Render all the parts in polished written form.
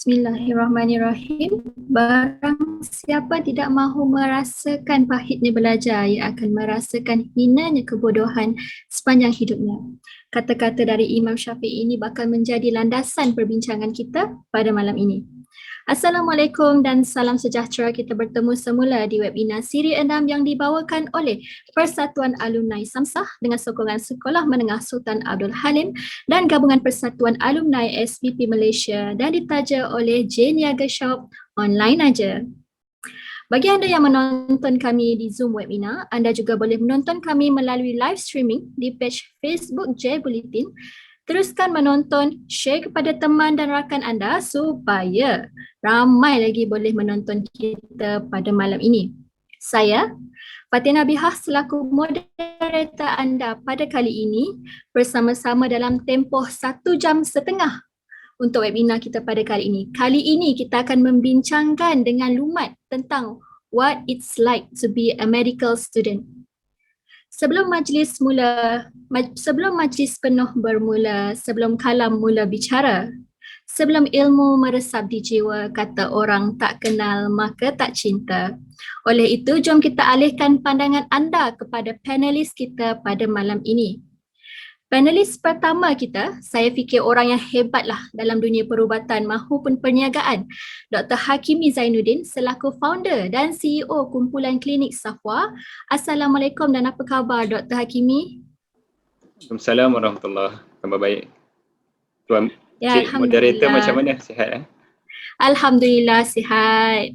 Bismillahirrahmanirrahim. Barang siapa tidak mahu merasakan pahitnya belajar, ia akan merasakan hinanya kebodohan sepanjang hidupnya. Kata-kata dari Imam Syafi'i ini bakal menjadi landasan perbincangan kita pada malam ini. Assalamualaikum dan salam sejahtera. Kita bertemu semula di webinar Siri 6 yang dibawakan oleh Persatuan Alumni Samsah dengan sokongan Sekolah Menengah Sultan Abdul Halim dan Gabungan Persatuan Alumni SPP Malaysia dan ditaja oleh J Niaga Shop online aja. Bagi anda yang menonton kami di Zoom webinar, anda juga boleh menonton kami melalui live streaming di page Facebook J Bulletin. Teruskan menonton, share kepada teman dan rakan anda supaya ramai lagi boleh menonton kita pada malam ini. Saya, Fatina Bihah selaku moderator anda pada kali ini bersama-sama dalam tempoh 1 jam setengah untuk webinar kita pada kali ini. Kali ini kita akan membincangkan dengan lumat tentang what it's like to be a medical student. Sebelum majlis penuh bermula, sebelum kalam mula bicara, sebelum ilmu meresap di jiwa, kata orang tak kenal maka tak cinta. Oleh itu, jom kita alihkan pandangan anda kepada panelis kita pada malam ini. Panelis pertama kita, saya fikir orang yang hebatlah dalam dunia perubatan maupun perniagaan. Dr. Hakimi Zainuddin selaku founder dan CEO Kumpulan Klinik Safwa. Assalamualaikum dan apa khabar Dr. Hakimi? Waalaikumsalam warahmatullahi wabarakatuh. Khabar baik. Tuan Ya, Cik moderator macam mana? Sihat? Alhamdulillah sihat.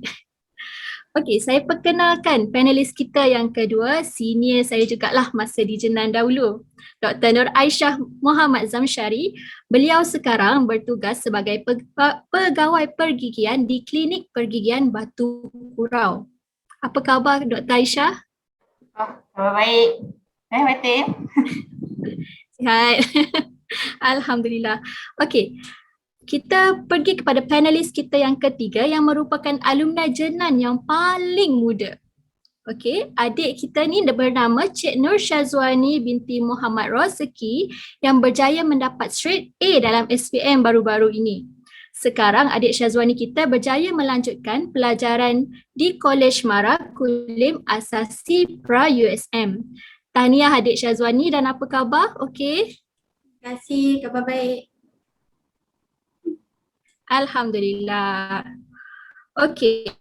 Okey, saya perkenalkan panelis kita yang kedua, senior saya jugalah masa di Jenan dahulu. Dr. Nur Aisyah Muhammad Zamshari. Beliau sekarang bertugas sebagai pegawai pergigian di Klinik Pergigian Batu Kurau. Apa khabar Dr. Aisyah? Khabar baik. Fatin? Sihat. Alhamdulillah. Okey. Kita pergi kepada panelis kita yang ketiga yang merupakan alumni Jenan yang paling muda. Okey, adik kita ni bernama Cik Nur Syazwani binti Muhammad Rozeki yang berjaya mendapat straight A dalam SPM baru-baru ini. Sekarang adik Syazwani kita berjaya melanjutkan pelajaran di College Mara Kulim Asasi Pra USM. Tahniah adik Syazwani dan apa khabar? Okey? Terima kasih, khabar baik. Alhamdulillah. Okey.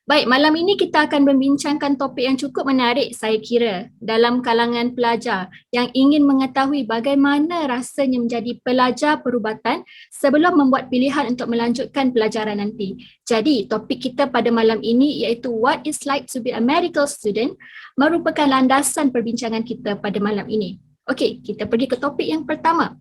Baik, malam ini kita akan membincangkan topik yang cukup menarik saya kira dalam kalangan pelajar yang ingin mengetahui bagaimana rasanya menjadi pelajar perubatan sebelum membuat pilihan untuk melanjutkan pelajaran nanti. Jadi, topik kita pada malam ini iaitu what it's like to be a medical student merupakan landasan perbincangan kita pada malam ini. Okey, kita pergi ke topik yang pertama.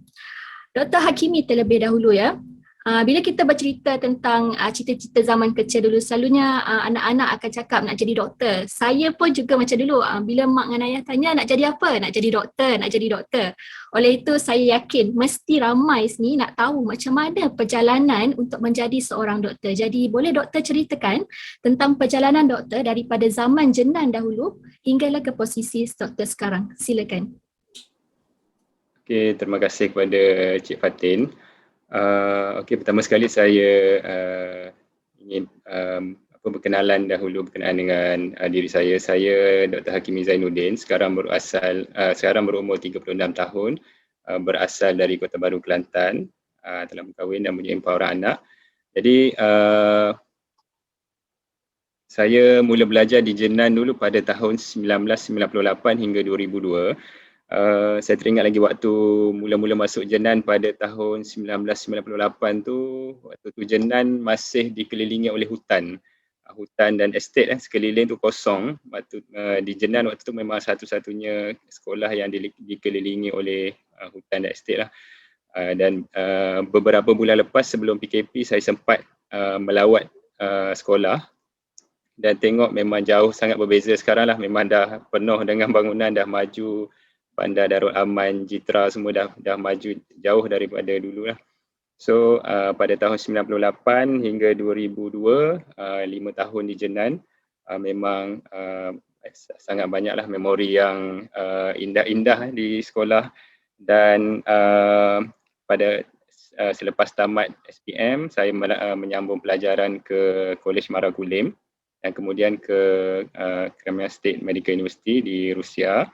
Dr. Hakimi terlebih dahulu ya. Bila kita bercerita tentang cita-cita zaman kecil dulu, selalunya anak-anak akan cakap nak jadi doktor. Saya pun juga macam dulu, bila mak dengan ayah tanya nak jadi apa? Nak jadi doktor, nak jadi doktor. Oleh itu saya yakin mesti ramai sini nak tahu macam mana perjalanan untuk menjadi seorang doktor. Jadi boleh doktor ceritakan tentang perjalanan doktor daripada zaman Jenan dahulu hinggalah ke posisi doktor sekarang. Silakan. Okey, terima kasih kepada Cik Fatin. Okey, pertama sekali saya ingin berkenalan dahulu berkenaan dengan diri saya. Saya Dr. Hakimi Zainuddin, sekarang berumur 36 tahun, berasal dari Kota Baru, Kelantan, telah berkahwin dan mempunyai 4 orang anak. Jadi saya mula belajar di Jenan dulu pada tahun 1998 hingga 2002. Saya teringat lagi waktu mula-mula masuk Jenan pada tahun 1998 tu, waktu tu Jenan masih dikelilingi oleh hutan dan estate sekeliling tu kosong. Waktu di Jenan waktu tu memang satu-satunya sekolah yang dikelilingi oleh hutan dan estate lah. Dan beberapa bulan lepas sebelum PKP saya sempat melawat sekolah dan tengok memang jauh sangat berbeza sekarang lah. Memang dah penuh dengan bangunan, dah maju. Bandar Darul Aman, Jitra semua dah maju jauh daripada dulu lah. So pada tahun 98 hingga 2002, 5 tahun di Jenan, memang sangat banyaklah memori yang indah-indah di sekolah. Dan pada selepas tamat SPM, saya menyambung pelajaran ke Kolej Maragulim dan kemudian ke Crimea State Medical University di Rusia.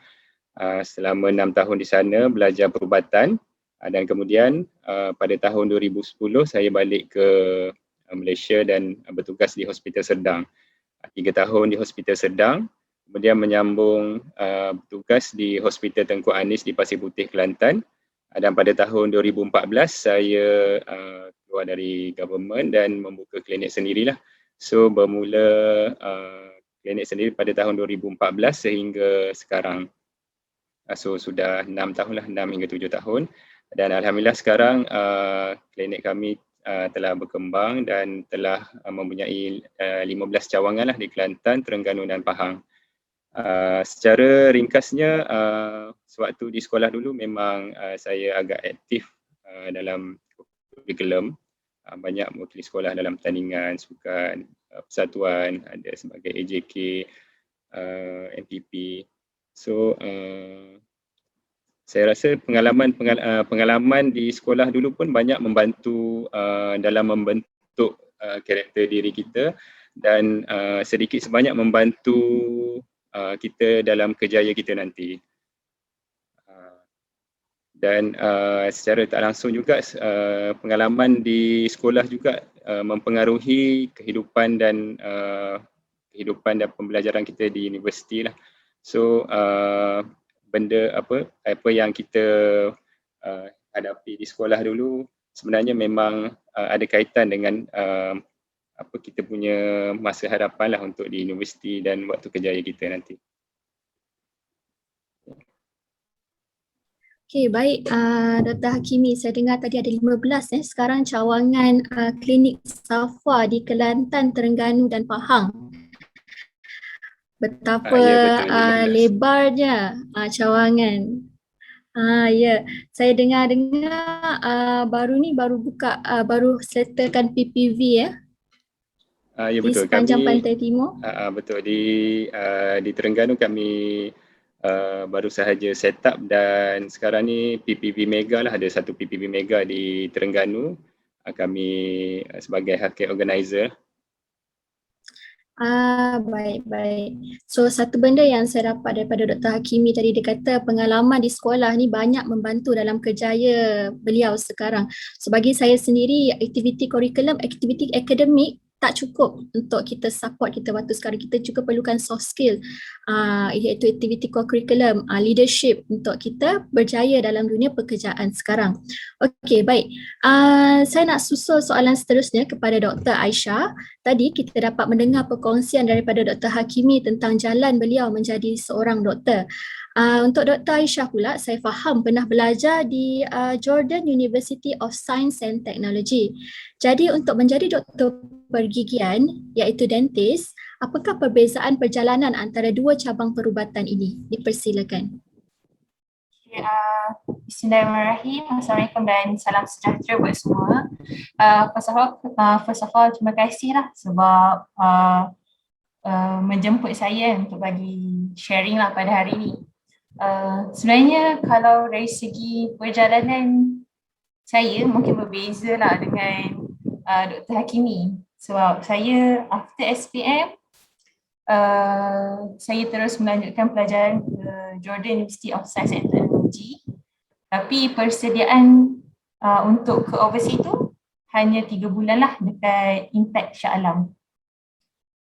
Selama 6 tahun di sana belajar perubatan dan kemudian pada tahun 2010 saya balik ke Malaysia dan bertugas di Hospital Serdang. 3 tahun di Hospital Serdang, kemudian menyambung bertugas di Hospital Tengku Anis di Pasir Putih, Kelantan. Dan pada tahun 2014 saya keluar dari government dan membuka klinik sendirilah. So bermula klinik sendiri pada tahun 2014 sehingga sekarang. So sudah 6 tahun lah, 6 hingga 7 tahun. Dan alhamdulillah sekarang klinik kami telah berkembang dan telah mempunyai 15 cawangan lah di Kelantan, Terengganu dan Pahang. Secara ringkasnya, sewaktu di sekolah dulu memang saya agak aktif dalam kurikulum. Banyak mewakili sekolah dalam pertandingan, sukan, persatuan, ada sebagai AJK, NPP. So, saya rasa pengalaman di sekolah dulu pun banyak membantu dalam membentuk karakter diri kita dan sedikit sebanyak membantu kita dalam kerjaya kita nanti. Dan secara tak langsung juga pengalaman di sekolah juga mempengaruhi kehidupan dan pembelajaran kita di universiti lah. So benda apa yang kita hadapi di sekolah dulu sebenarnya memang ada kaitan dengan kita punya masa hadapan lah untuk di universiti dan waktu kerjaya kita nanti. Okey, baik Dr. Hakimi, saya dengar tadi ada 15 sekarang cawangan klinik Safa di Kelantan, Terengganu dan Pahang. Betapa lebarnya cawangan. Ya, saya dengar baru settlekan PPV ya. Ya betul. Di sepanjang Pantai Timur. Betul, di Terengganu kami baru sahaja set up dan sekarang ni PPV Mega lah, ada satu PPV Mega di Terengganu. Kami sebagai healthcare organizer. Baik. So satu benda yang saya dapat daripada Dr. Hakimi tadi, dia kata pengalaman di sekolah ni banyak membantu dalam kerjaya beliau sekarang. So bagi saya sendiri, aktiviti kurikulum, aktiviti akademik tak cukup untuk kita support kita waktu sekarang. Kita juga perlukan soft skill, iaitu aktiviti kurikulum, leadership untuk kita berjaya dalam dunia pekerjaan sekarang. Okey, baik. Saya nak susul soalan seterusnya kepada Dr. Aisyah. Tadi kita dapat mendengar perkongsian daripada Dr. Hakimi tentang jalan beliau menjadi seorang doktor. Untuk Dr. Aisyah pula, saya faham pernah belajar di Jordan University of Science and Technology. Jadi untuk menjadi doktor pergigian, iaitu dentist, apakah perbezaan perjalanan antara dua cabang perubatan ini? Dipersilakan. Bismillahirrahmanirrahim. Assalamualaikum dan salam sejahtera buat semua. First of all, terima kasih lah sebab menjemput saya untuk bagi sharing lah pada hari ini. Sebenarnya kalau dari segi perjalanan saya mungkin berbeza lah dengan Dr. Hakimi. Sebab saya after SPM, saya terus melanjutkan pelajaran ke Jordan University of Science and Technology. Tapi persediaan untuk ke overseas tu hanya 3 bulan lah dekat Impact Shah Alam.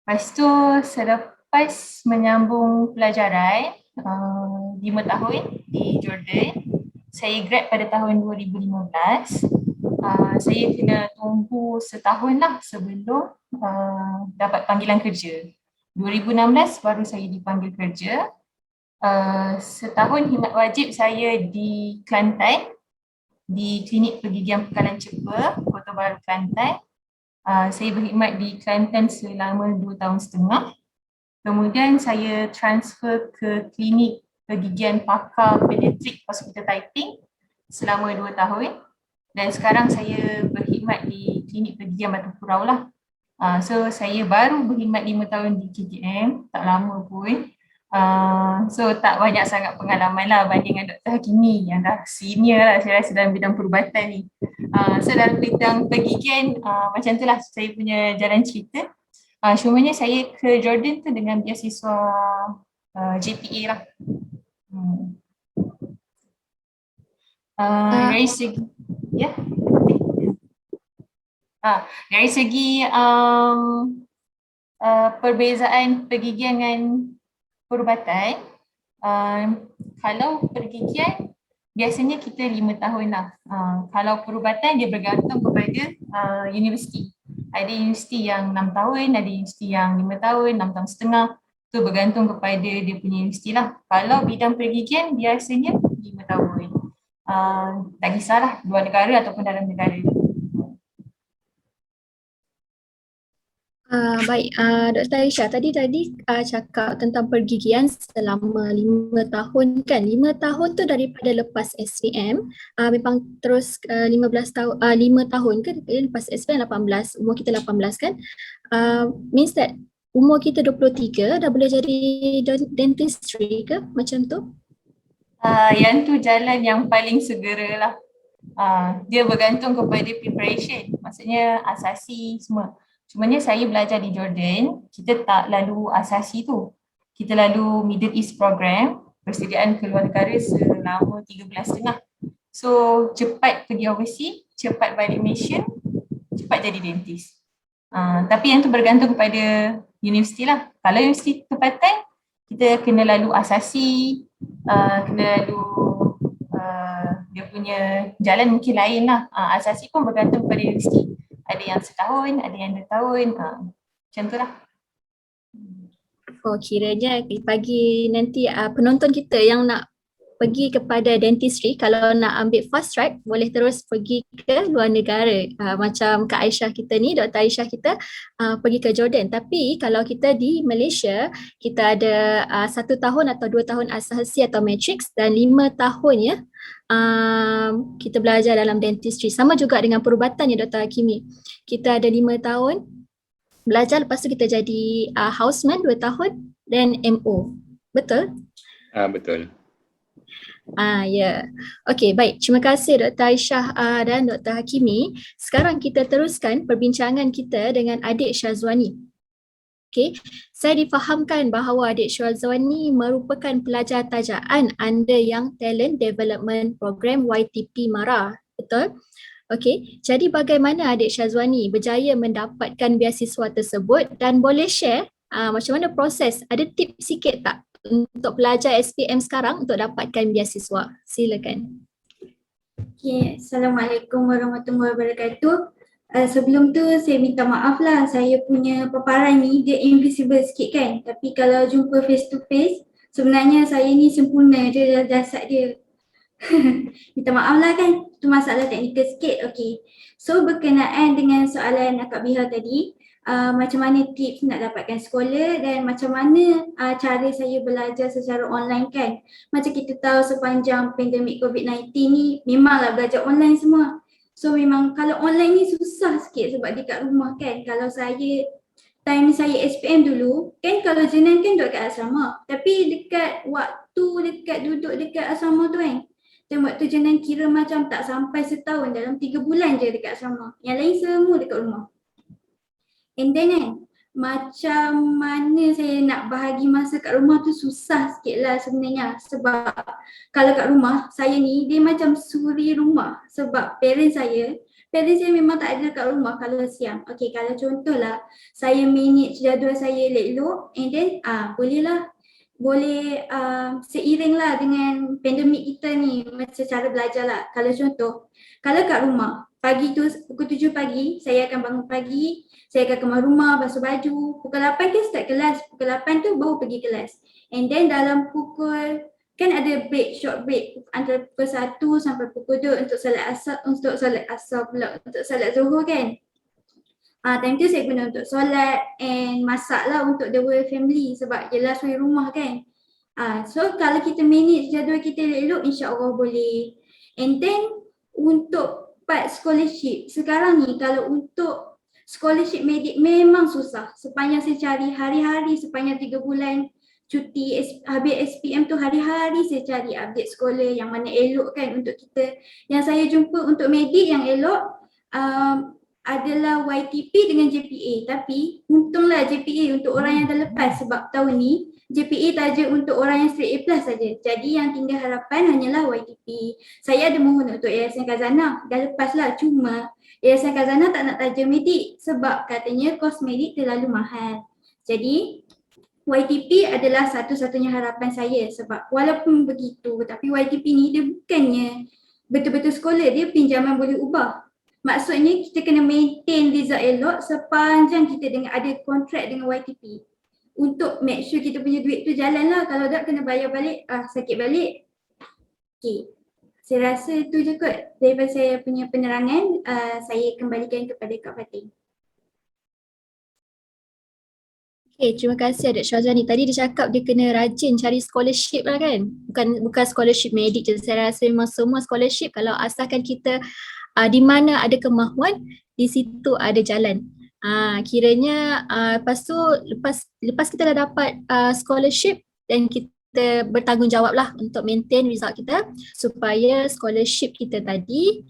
Lepas tu selepas menyambung pelajaran 5 tahun di Jordan, saya grad pada tahun 2015. Saya kena tunggu setahun lah sebelum dapat panggilan kerja. 2016 baru saya dipanggil kerja. Setahun khidmat wajib saya di Kelantan, di Klinik Pergigian Pekalan Cepa, Kota Baru, Kelantan. Saya berkhidmat di Kelantan selama 2 tahun setengah. Kemudian saya transfer ke Klinik Pergigian Pakar Pediatrik Hospital Taiping selama 2 tahun. Dan sekarang saya berkhidmat di Klinik Pergigian Batu Purau lah. So saya baru berkhidmat 5 tahun di KKM, tak lama pun. So tak banyak sangat pengalaman lah banding dengan Dr. Hakimi yang dah senior lah saya rasa dalam bidang perubatan ni. So dalam bidang pergigian macam tu lah saya punya jalan cerita. Cumanya saya ke Jordan tu dengan beasiswa JPA lah. Dari segi dari segi perbezaan pergigian dengan perubatan, kalau pergigian biasanya kita 5 tahun lah. Kalau perubatan dia bergantung kepada universiti. Ada universiti yang 6 tahun, ada universiti yang 5 tahun, 6 tahun setengah. Itu bergantung kepada dia punya universiti lah. Kalau bidang pergigian biasanya 5 tahun. Tak kisahlah luar negara ataupun dalam negara. Baik, Dr. Aisyah tadi cakap tentang pergigian selama 5 tahun kan. 5 tahun tu daripada lepas SPM, memang terus 15 tahun, 5 tahun ke lepas SPM 18, umur kita 18 kan. Means that umur kita 23 dah boleh jadi dentistry ke macam tu? Yang tu jalan yang paling segera lah. Dia bergantung kepada preparation, maksudnya asasi semua. Cumanya saya belajar di Jordan, kita tak lalu asasi tu. Kita lalu Middle East program, persediaan keluar negara selama 3 bulan setengah. So cepat pergi overseas, cepat balik Malaysia, cepat jadi dentist. Tapi yang tu bergantung kepada universiti lah. Kalau universiti tempatan, kita kena lalu asasi, kena lalu dia punya jalan mungkin lain lah. Asasi pun bergantung kepada universiti. Ada yang setahun, ada yang 2 tahun, macam tu lah. Oh, kiranya bagi nanti penonton kita yang nak pergi kepada dentistry, kalau nak ambil fast track, boleh terus pergi ke luar negara. Macam Kak Aisyah kita ni, Dr. Aisyah kita pergi ke Jordan. Tapi kalau kita di Malaysia, kita ada 1 tahun atau 2 tahun asasi atau matrix dan 5 tahun ya. Kita belajar dalam dentistry. Sama juga dengan perubatan ya Dr. Hakimi. Kita ada 5 tahun belajar, lepas tu kita jadi houseman 2 tahun dan MO. Betul? Betul. Ya. Okey, baik. Terima kasih Dr. Aisyah dan Dr. Hakimi. Sekarang kita teruskan perbincangan kita dengan adik Syazwani. Okey, saya difahamkan bahawa adik Syazwani merupakan pelajar tajaan anda yang Talent Development Program YTP MARA. Betul? Okey, jadi bagaimana adik Syazwani berjaya mendapatkan beasiswa tersebut dan boleh share macam mana proses? Ada tips sikit tak untuk pelajar SPM sekarang untuk dapatkan beasiswa? Silakan. Okay, Assalamualaikum warahmatullahi wabarakatuh. Sebelum tu saya minta maaf lah, saya punya paparan ni dia invisible sikit kan. Tapi kalau jumpa face to face, sebenarnya saya ni sempurna je dalam jasad dia. Minta maaf lah kan, tu masalah teknikal sikit. Okay, so berkenaan dengan soalan Akak Biha tadi, macam mana tips nak dapatkan sekolah dan macam mana cara saya belajar secara online kan. Macam kita tahu sepanjang pandemik COVID-19 ni memanglah belajar online semua. So memang kalau online ni susah sikit sebab dekat rumah kan. Kalau saya, time saya SPM dulu, kan kalau jenang kan duduk kat asrama. Tapi dekat waktu duduk dekat asrama tu kan, dan waktu jenang kira macam tak sampai setahun, dalam 3 bulan je dekat asrama. Yang lain semua dekat rumah. And then kan, macam mana saya nak bahagi masa kat rumah tu susah sikit lah sebenarnya. Sebab kalau kat rumah, saya ni dia macam suri rumah. Sebab parents saya memang tak ada kat rumah kalau siang. Okay, kalau contohlah saya manage jadual saya elok-elok and then boleh seiring lah dengan pandemik kita ni macam cara belajar lah. Kalau contoh, kalau kat rumah, pagi tu pukul 7 pagi, saya akan bangun pagi, saya akan kemas rumah, basuh baju. Pukul 8 kan start kelas, pukul 8 tu baru pergi kelas. And then dalam pukul, kan ada break, short break antara pukul 1 sampai pukul 2 untuk salat asar pula, untuk salat zuhur kan. Time tu saya guna untuk solat and masak lah untuk the whole family sebab jelas suri rumah kan. So kalau kita manage jadual kita elok-elok, insya-Allah boleh. And then untuk part scholarship, sekarang ni kalau untuk scholarship medik memang susah. Sepanjang saya cari hari-hari sepanjang 3 bulan cuti habis SPM tu hari-hari saya cari update sekolah yang mana elok kan untuk kita. Yang saya jumpa untuk medik yang elok adalah YTP dengan JPA, tapi untunglah JPA untuk orang yang dah lepas sebab tahun ni JPA taja untuk orang yang straight A+ saja. Jadi yang tinggal harapan hanyalah YTP. Saya ada mohon untuk Yayasan Khazanah, dah lepas lah, cuma Yayasan Khazanah tak nak taja medik sebab katanya kos medik terlalu mahal. Jadi YTP adalah satu-satunya harapan saya sebab walaupun begitu tapi YTP ni dia bukannya betul-betul sekolah, dia pinjaman boleh ubah. Maksudnya kita kena maintain result elok sepanjang kita dengan ada kontrak dengan YTP untuk make sure kita punya duit tu jalan lah. Kalau tak kena bayar balik, sakit balik. Okay, saya rasa itu je kot daripada saya punya penerangan. Saya kembalikan kepada Kak Fatih. Okay, terima kasih Adik Syazwani. Tadi dia cakap dia kena rajin cari scholarship lah kan? Bukan scholarship medik je. Saya rasa memang semua scholarship kalau asalkan kita di mana ada kemahuan, di situ ada jalan. Kiranya lepas kita dah dapat scholarship dan kita bertanggungjawab lah untuk maintain result kita supaya scholarship kita tadi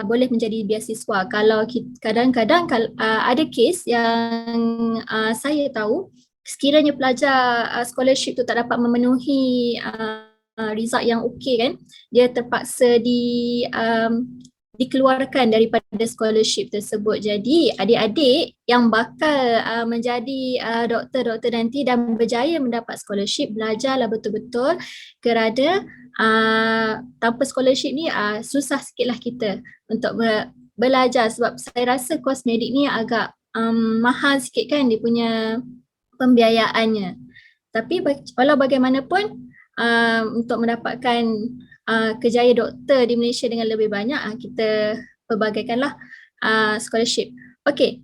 boleh menjadi beasiswa. Kalau kadang-kadang ada kes yang saya tahu sekiranya pelajar scholarship tu tak dapat memenuhi result yang okey kan, dia terpaksa dikeluarkan daripada scholarship tersebut. Jadi adik-adik yang bakal menjadi doktor-doktor nanti dan berjaya mendapat scholarship, belajarlah betul-betul kerana tanpa scholarship ni susah sikitlah kita untuk belajar sebab saya rasa kos medik ni agak mahal sikit kan dia punya pembiayaannya. Tapi walau bagaimanapun untuk mendapatkan kejayaan doktor di Malaysia dengan lebih banyak, kita pelbagaikanlah scholarship. Okey,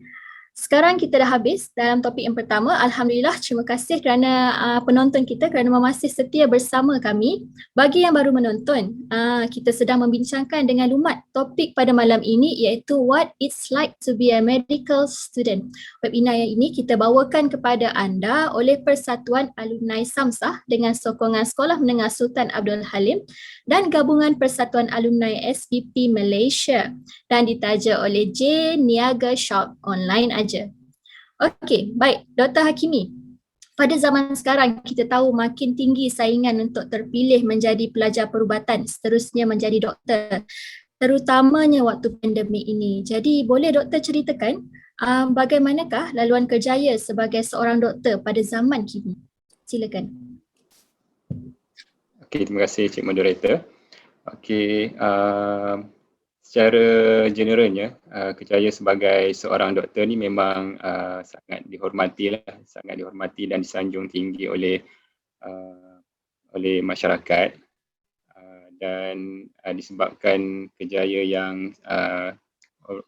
sekarang kita dah habis dalam topik yang pertama. Alhamdulillah, terima kasih kerana penonton kita kerana masih setia bersama kami. Bagi yang baru menonton, kita sedang membincangkan dengan Lumat topik pada malam ini iaitu What It's Like to be a Medical Student. Webinar ini kita bawakan kepada anda oleh Persatuan Alumni Samsah dengan sokongan Sekolah Menengah Sultan Abdul Halim dan Gabungan Persatuan Alumni SPP Malaysia dan ditaja oleh J Niaga Shop online aja. Okey, baik Dr. Hakimi. Pada zaman sekarang kita tahu makin tinggi saingan untuk terpilih menjadi pelajar perubatan, seterusnya menjadi doktor, terutamanya waktu pandemik ini. Jadi boleh doktor ceritakan bagaimanakah laluan kerjaya sebagai seorang doktor pada zaman kini? Silakan. Okey, terima kasih Cik Moderator. Okey, secara generalnya kerjaya sebagai seorang doktor ni memang sangat dihormati dan disanjung tinggi oleh masyarakat dan disebabkan kerjaya yang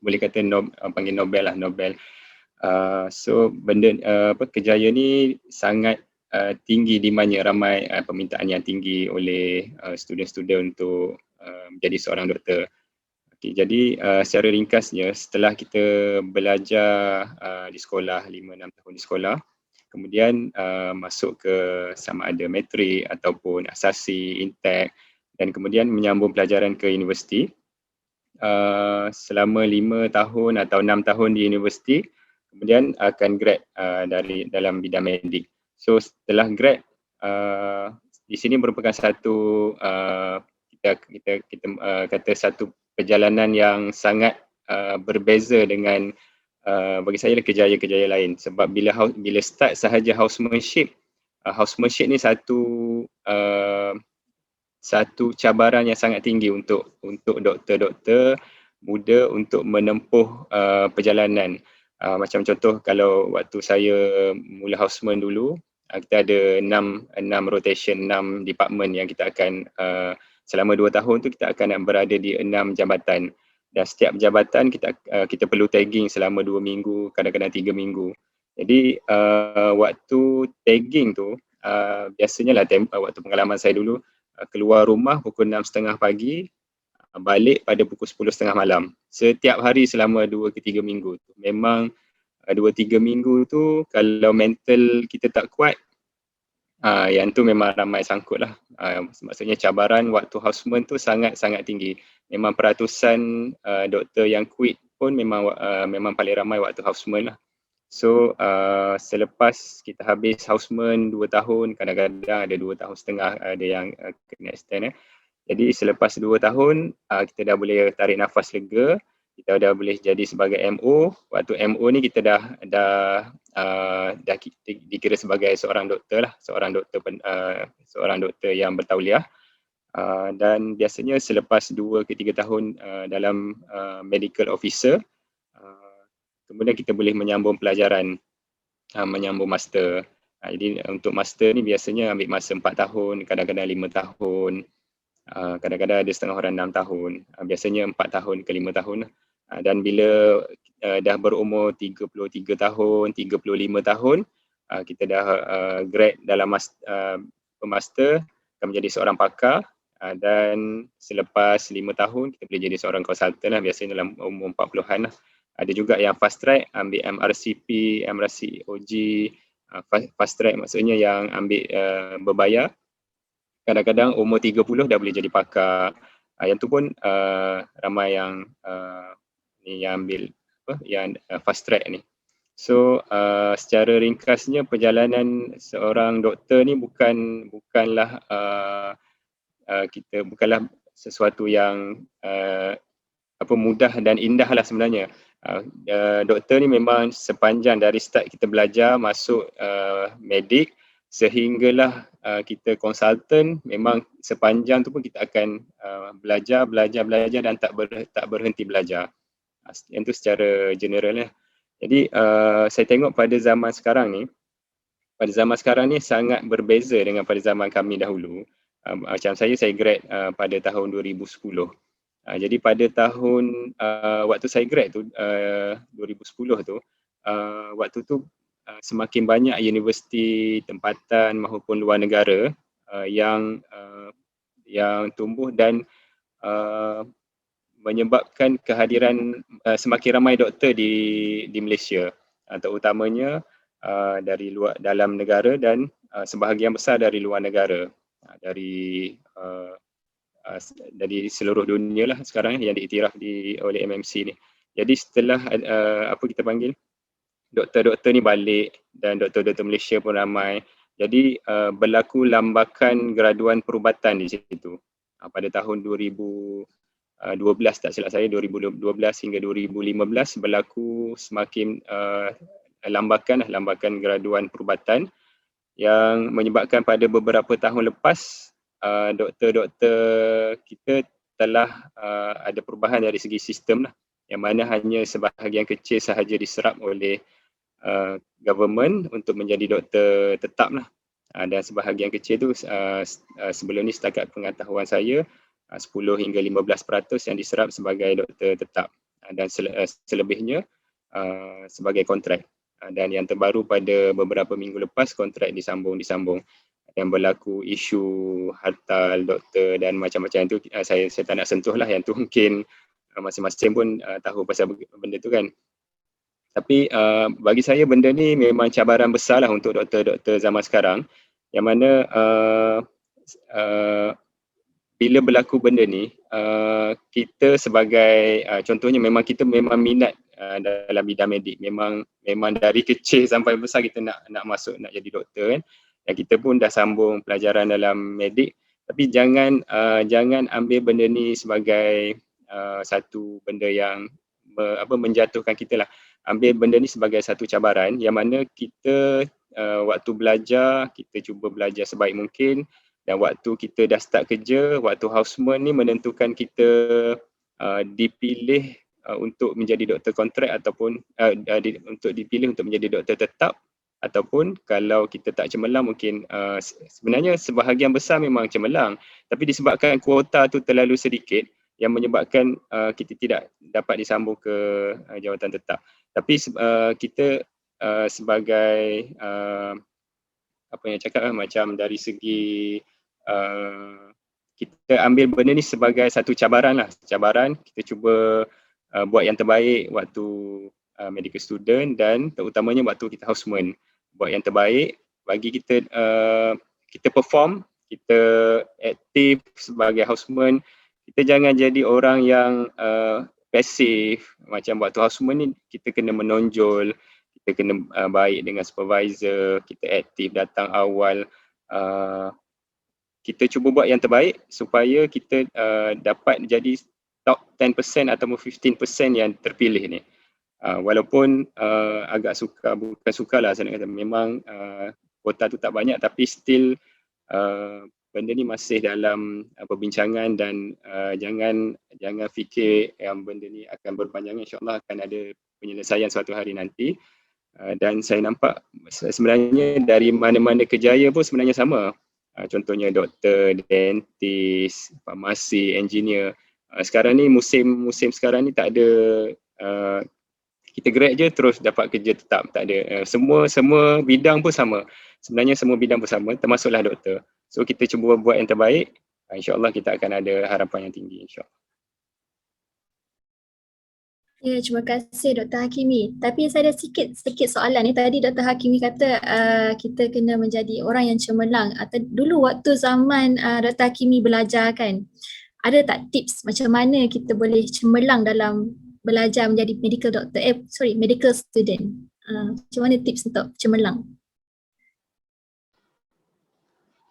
boleh kata panggil Nobel. So kerjaya ni sangat tinggi demandnya, ramai permintaan yang tinggi oleh student-student untuk menjadi seorang doktor. Okay, jadi secara ringkasnya setelah kita belajar di sekolah 5-6 tahun di sekolah, kemudian masuk ke sama ada matrik ataupun asasi, intek dan kemudian menyambung pelajaran ke universiti. Selama 5 tahun atau 6 tahun di universiti, kemudian akan grad dalam bidang medik. So setelah grad, di sini merupakan satu kita kata satu perjalanan yang sangat berbeza dengan bagi saya kerjaya-kerjaya lain, sebab bila start sahaja housemanship ni satu cabaran yang sangat tinggi untuk doktor-doktor muda untuk menempuh perjalanan. Macam contoh kalau waktu saya mula houseman dulu, kita ada 6 rotation, 6 department yang kita akan selama 2 tahun tu kita akan berada di 6 jabatan, dan setiap jabatan kita perlu tagging selama 2 minggu, kadang-kadang 3 minggu. Jadi waktu tagging tu biasanya lah waktu pengalaman saya dulu, keluar rumah pukul 6.30 pagi, balik pada pukul 10.30 malam. Setiap hari selama 2 ke 3 minggu tu. Memang 2-3 minggu tu kalau mental kita tak kuat, Yang tu memang ramai sangkut lah. Maksudnya cabaran waktu houseman tu sangat-sangat tinggi. Memang peratusan doktor yang quit pun memang paling ramai waktu houseman lah. So selepas kita habis houseman 2 tahun, kadang-kadang ada 2 tahun setengah, ada yang kena extend. Jadi selepas 2 tahun kita dah boleh tarik nafas lega, kita dah boleh jadi sebagai MO. Waktu MO ni kita dah dikira sebagai seorang doktor lah, seorang doktor yang bertauliah. Dan biasanya selepas 2 ke 3 tahun dalam medical officer, kemudian kita boleh menyambung pelajaran, menyambung master. Jadi untuk master ni biasanya ambil masa 4 tahun, kadang-kadang 5 tahun, kadang-kadang ada setengah orang 6 tahun, biasanya 4 tahun ke 5 tahun. Dan bila dah berumur 33 tahun, 35 tahun, kita dah grad dalam master, akan menjadi seorang pakar, dan selepas 5 tahun kita boleh jadi seorang konsultan lah, biasanya dalam umur 40-an lah. Ada juga yang fast track, ambil MRCP, MRCOG. Fast track maksudnya yang ambil berbayar. Kadang-kadang umur 30 dah boleh jadi pakar. Yang tu pun ramai yang ambil yang fast track ni. So secara ringkasnya perjalanan seorang doktor ni bukanlah sesuatu yang mudah dan indah lah sebenarnya. Doktor ni memang sepanjang dari start kita belajar masuk medik sehinggalah kita konsultan, memang sepanjang tu pun kita akan belajar dan tak berhenti belajar. Yang tu secara general lah. Jadi saya tengok pada zaman sekarang ni sangat berbeza dengan pada zaman kami dahulu. Macam saya grad pada tahun 2010. Jadi pada tahun waktu saya grad tu 2010 tu, waktu tu semakin banyak universiti tempatan maupun luar negara yang tumbuh dan menyebabkan kehadiran semakin ramai doktor di Malaysia, terutamanya dari dalam negara dan sebahagian besar dari luar negara, dari seluruh dunia lah sekarang yang diiktiraf oleh MMC ni. Jadi setelah kita panggil doktor-doktor ni balik dan doktor-doktor Malaysia pun ramai, jadi berlaku lambakan graduan perubatan di situ. Pada tahun 2012 tak silap saya, 2012 hingga 2015 berlaku semakin lambakan graduan perubatan yang menyebabkan pada beberapa tahun lepas doktor-doktor kita telah ada perubahan dari segi sistem lah, yang mana hanya sebahagian kecil sahaja diserap oleh government untuk menjadi doktor tetap lah. Dan sebahagian kecil tu sebelum ni setakat pengetahuan saya 10 hingga 15% yang diserap sebagai doktor tetap, dan selebihnya sebagai kontrak. Dan yang terbaru pada beberapa minggu lepas, kontrak disambung yang berlaku isu harta doktor dan macam-macam tu. Saya tak nak sentuh lah, yang tu mungkin masing-masing pun tahu pasal benda tu kan. Tapi bagi saya benda ni memang cabaran besar lah untuk doktor-doktor zaman sekarang, yang mana bila berlaku benda ni, kita sebagai contohnya kita memang minat dalam bidang medik, memang dari kecil sampai besar kita nak jadi doktor kan. Dan kita pun dah sambung pelajaran dalam medik, tapi jangan ambil benda ni sebagai satu benda yang menjatuhkan kita lah. Ambil benda ni sebagai satu cabaran, yang mana kita waktu belajar, kita cuba belajar sebaik mungkin, dan waktu kita dah start kerja, waktu houseman ni menentukan kita dipilih untuk menjadi doktor kontrak ataupun untuk dipilih untuk menjadi doktor tetap, ataupun kalau kita tak cemerlang mungkin sebenarnya sebahagian besar memang cemerlang, tapi disebabkan kuota tu terlalu sedikit yang menyebabkan kita tidak dapat disambung ke jawatan tetap. Tapi kita sebagai macam dari segi kita ambil benda ni sebagai satu cabaran lah. Kita cuba buat yang terbaik waktu medical student, dan terutamanya waktu kita houseman, buat yang terbaik bagi kita kita perform, kita aktif sebagai houseman. Kita jangan jadi orang yang pasif. Macam waktu houseman ni kita kena menonjol, kita kena baik dengan supervisor, kita aktif datang awal. Kita cuba buat yang terbaik supaya kita dapat jadi top 10% atau 15% yang terpilih ni. Walaupun agak bukan sukarlah saya nak kata, memang kuota tu tak banyak, tapi still benda ni masih dalam perbincangan dan jangan fikir yang benda ni akan berpanjangan. InsyaAllah akan ada penyelesaian suatu hari nanti. Dan saya nampak sebenarnya dari mana-mana kerjaya pun sebenarnya sama. Contohnya doktor, dentist, farmasi, engineer. Sekarang ni musim sekarang ni tak ada kita grad je terus dapat kerja tetap, tak ada. Semua bidang pun sama. Sebenarnya semua bidang pun sama, termasuklah doktor. So kita cuba buat yang terbaik, insya-Allah kita akan ada harapan yang tinggi, insya-Allah. Ya, terima kasih Dr. Hakimi. Tapi saya ada sikit soalan ni. Tadi Dr. Hakimi kata kita kena menjadi orang yang cemerlang. Atau dulu waktu zaman Dr. Hakimi belajar kan, ada tak tips macam mana kita boleh cemerlang dalam belajar menjadi medical student? Macam mana tips untuk cemerlang?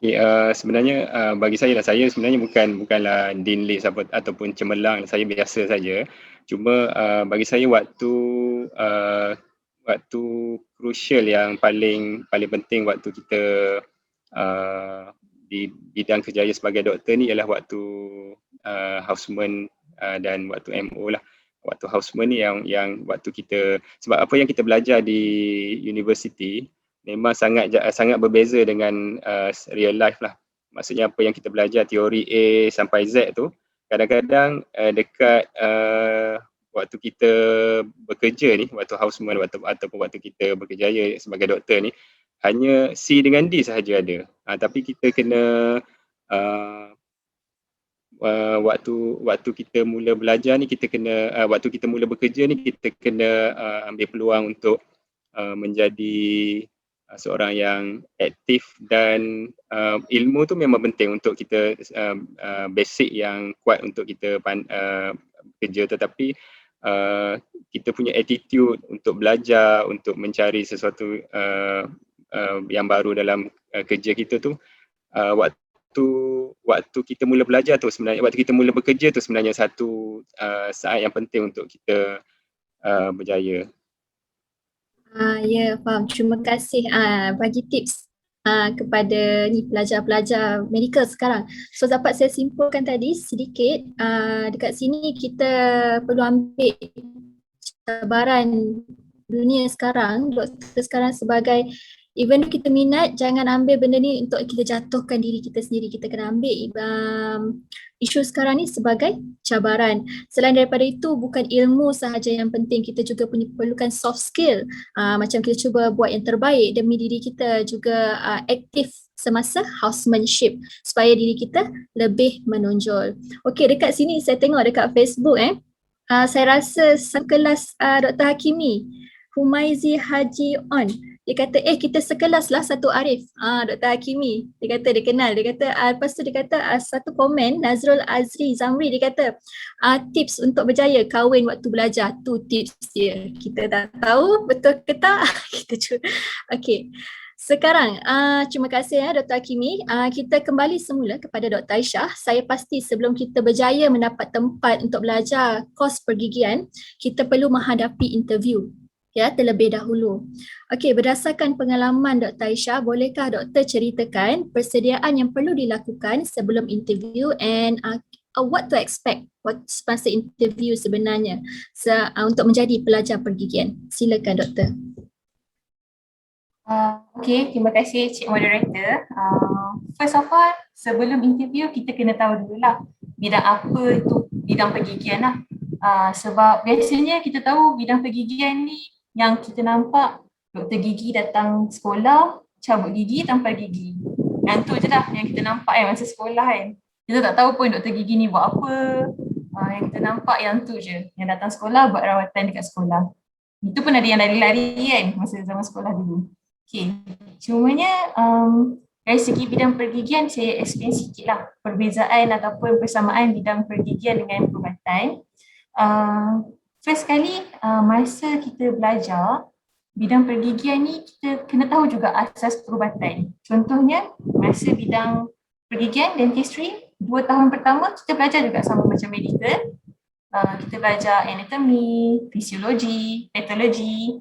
Okay, sebenarnya bagi saya sebenarnya bukanlah Dean List ataupun cemerlang, saya biasa saja. Cuma bagi saya waktu crucial yang paling penting waktu kita di bidang kerjaya sebagai doktor ni ialah waktu houseman dan waktu MO lah. Waktu houseman ni yang waktu kita, sebab apa yang kita belajar di universiti memang sangat berbeza dengan real life lah. Maksudnya apa yang kita belajar teori A sampai Z tu, kadang-kadang dekat waktu kita bekerja ni, waktu houseman ataupun waktu kita berkerjaya sebagai doktor ni, hanya C dengan D sahaja ada. Tapi kita kena waktu kita mula belajar ni, kita kena waktu kita mula bekerja ni, kita kena ambil peluang untuk menjadi seorang yang aktif dan ilmu tu memang penting untuk kita, basic yang kuat untuk kita kerja, tetapi kita punya attitude untuk belajar, untuk mencari sesuatu yang baru dalam kerja kita tu, waktu kita mula belajar tu sebenarnya, waktu kita mula bekerja tu sebenarnya satu saat yang penting untuk kita berjaya. Ya, faham. Terima kasih bagi tips kepada ni pelajar-pelajar medical sekarang. So dapat saya simpulkan tadi sedikit, dekat sini kita perlu ambil cabaran dunia sekarang, doktor sekarang sebagai, even kita minat, jangan ambil benda ni untuk kita jatuhkan diri kita sendiri. Kita kena ambil isu sekarang ni sebagai cabaran. Selain daripada itu, bukan ilmu sahaja yang penting, kita juga perlukan soft skill. Macam kita cuba buat yang terbaik demi diri kita, juga aktif semasa housemanship supaya diri kita lebih menonjol. Okey, dekat sini saya tengok dekat Facebook saya rasa sekelas Dr. Hakimi, Humaizi Haji On. Dia kata, kita sekelas lah satu Arif. Dr. Hakimi, dia kata dia kenal. Dia kata, lepas tu dia kata satu komen, Nazrul Azri Zamri, dia kata tips untuk berjaya kahwin waktu belajar. Tu tips dia. Kita tak tahu betul ke tak? Kita cuba. Okey. Sekarang, terima kasih Dr. Hakimi. Kita kembali semula kepada Dr. Aisyah. Saya pasti sebelum kita berjaya mendapat tempat untuk belajar kos pergigian, kita perlu menghadapi interview. Ya, terlebih dahulu. Okey, berdasarkan pengalaman Dr. Aisyah, bolehkah doktor ceritakan persediaan yang perlu dilakukan sebelum interview and what to expect semasa interview sebenarnya untuk menjadi pelajar pergigian? Silakan doktor. Okay, terima kasih Cik Moderator. First of all, sebelum interview kita kena tahu dululah bidang apa tu bidang pergigian lah. Sebab biasanya kita tahu bidang pergigian ni yang kita nampak doktor gigi datang sekolah, cabut gigi, tampal gigi. Yang tu je dah yang kita nampak masa sekolah kan. Kita tak tahu pun doktor gigi ni buat apa. Yang kita nampak yang tu je, yang datang sekolah buat rawatan dekat sekolah. Itu pun ada yang lari-lari kan masa zaman sekolah dulu. Okay, cumanya Dari segi bidang pergigian, saya explain sikit lah perbezaan ataupun persamaan bidang pergigian dengan perubatan. First sekali, masa kita belajar bidang pergigian ni, kita kena tahu juga asas perubatan. Contohnya, masa bidang pergigian, dentistry, 2 tahun pertama kita belajar juga sama macam medical. Kita belajar anatomy, fisiologi, patologi.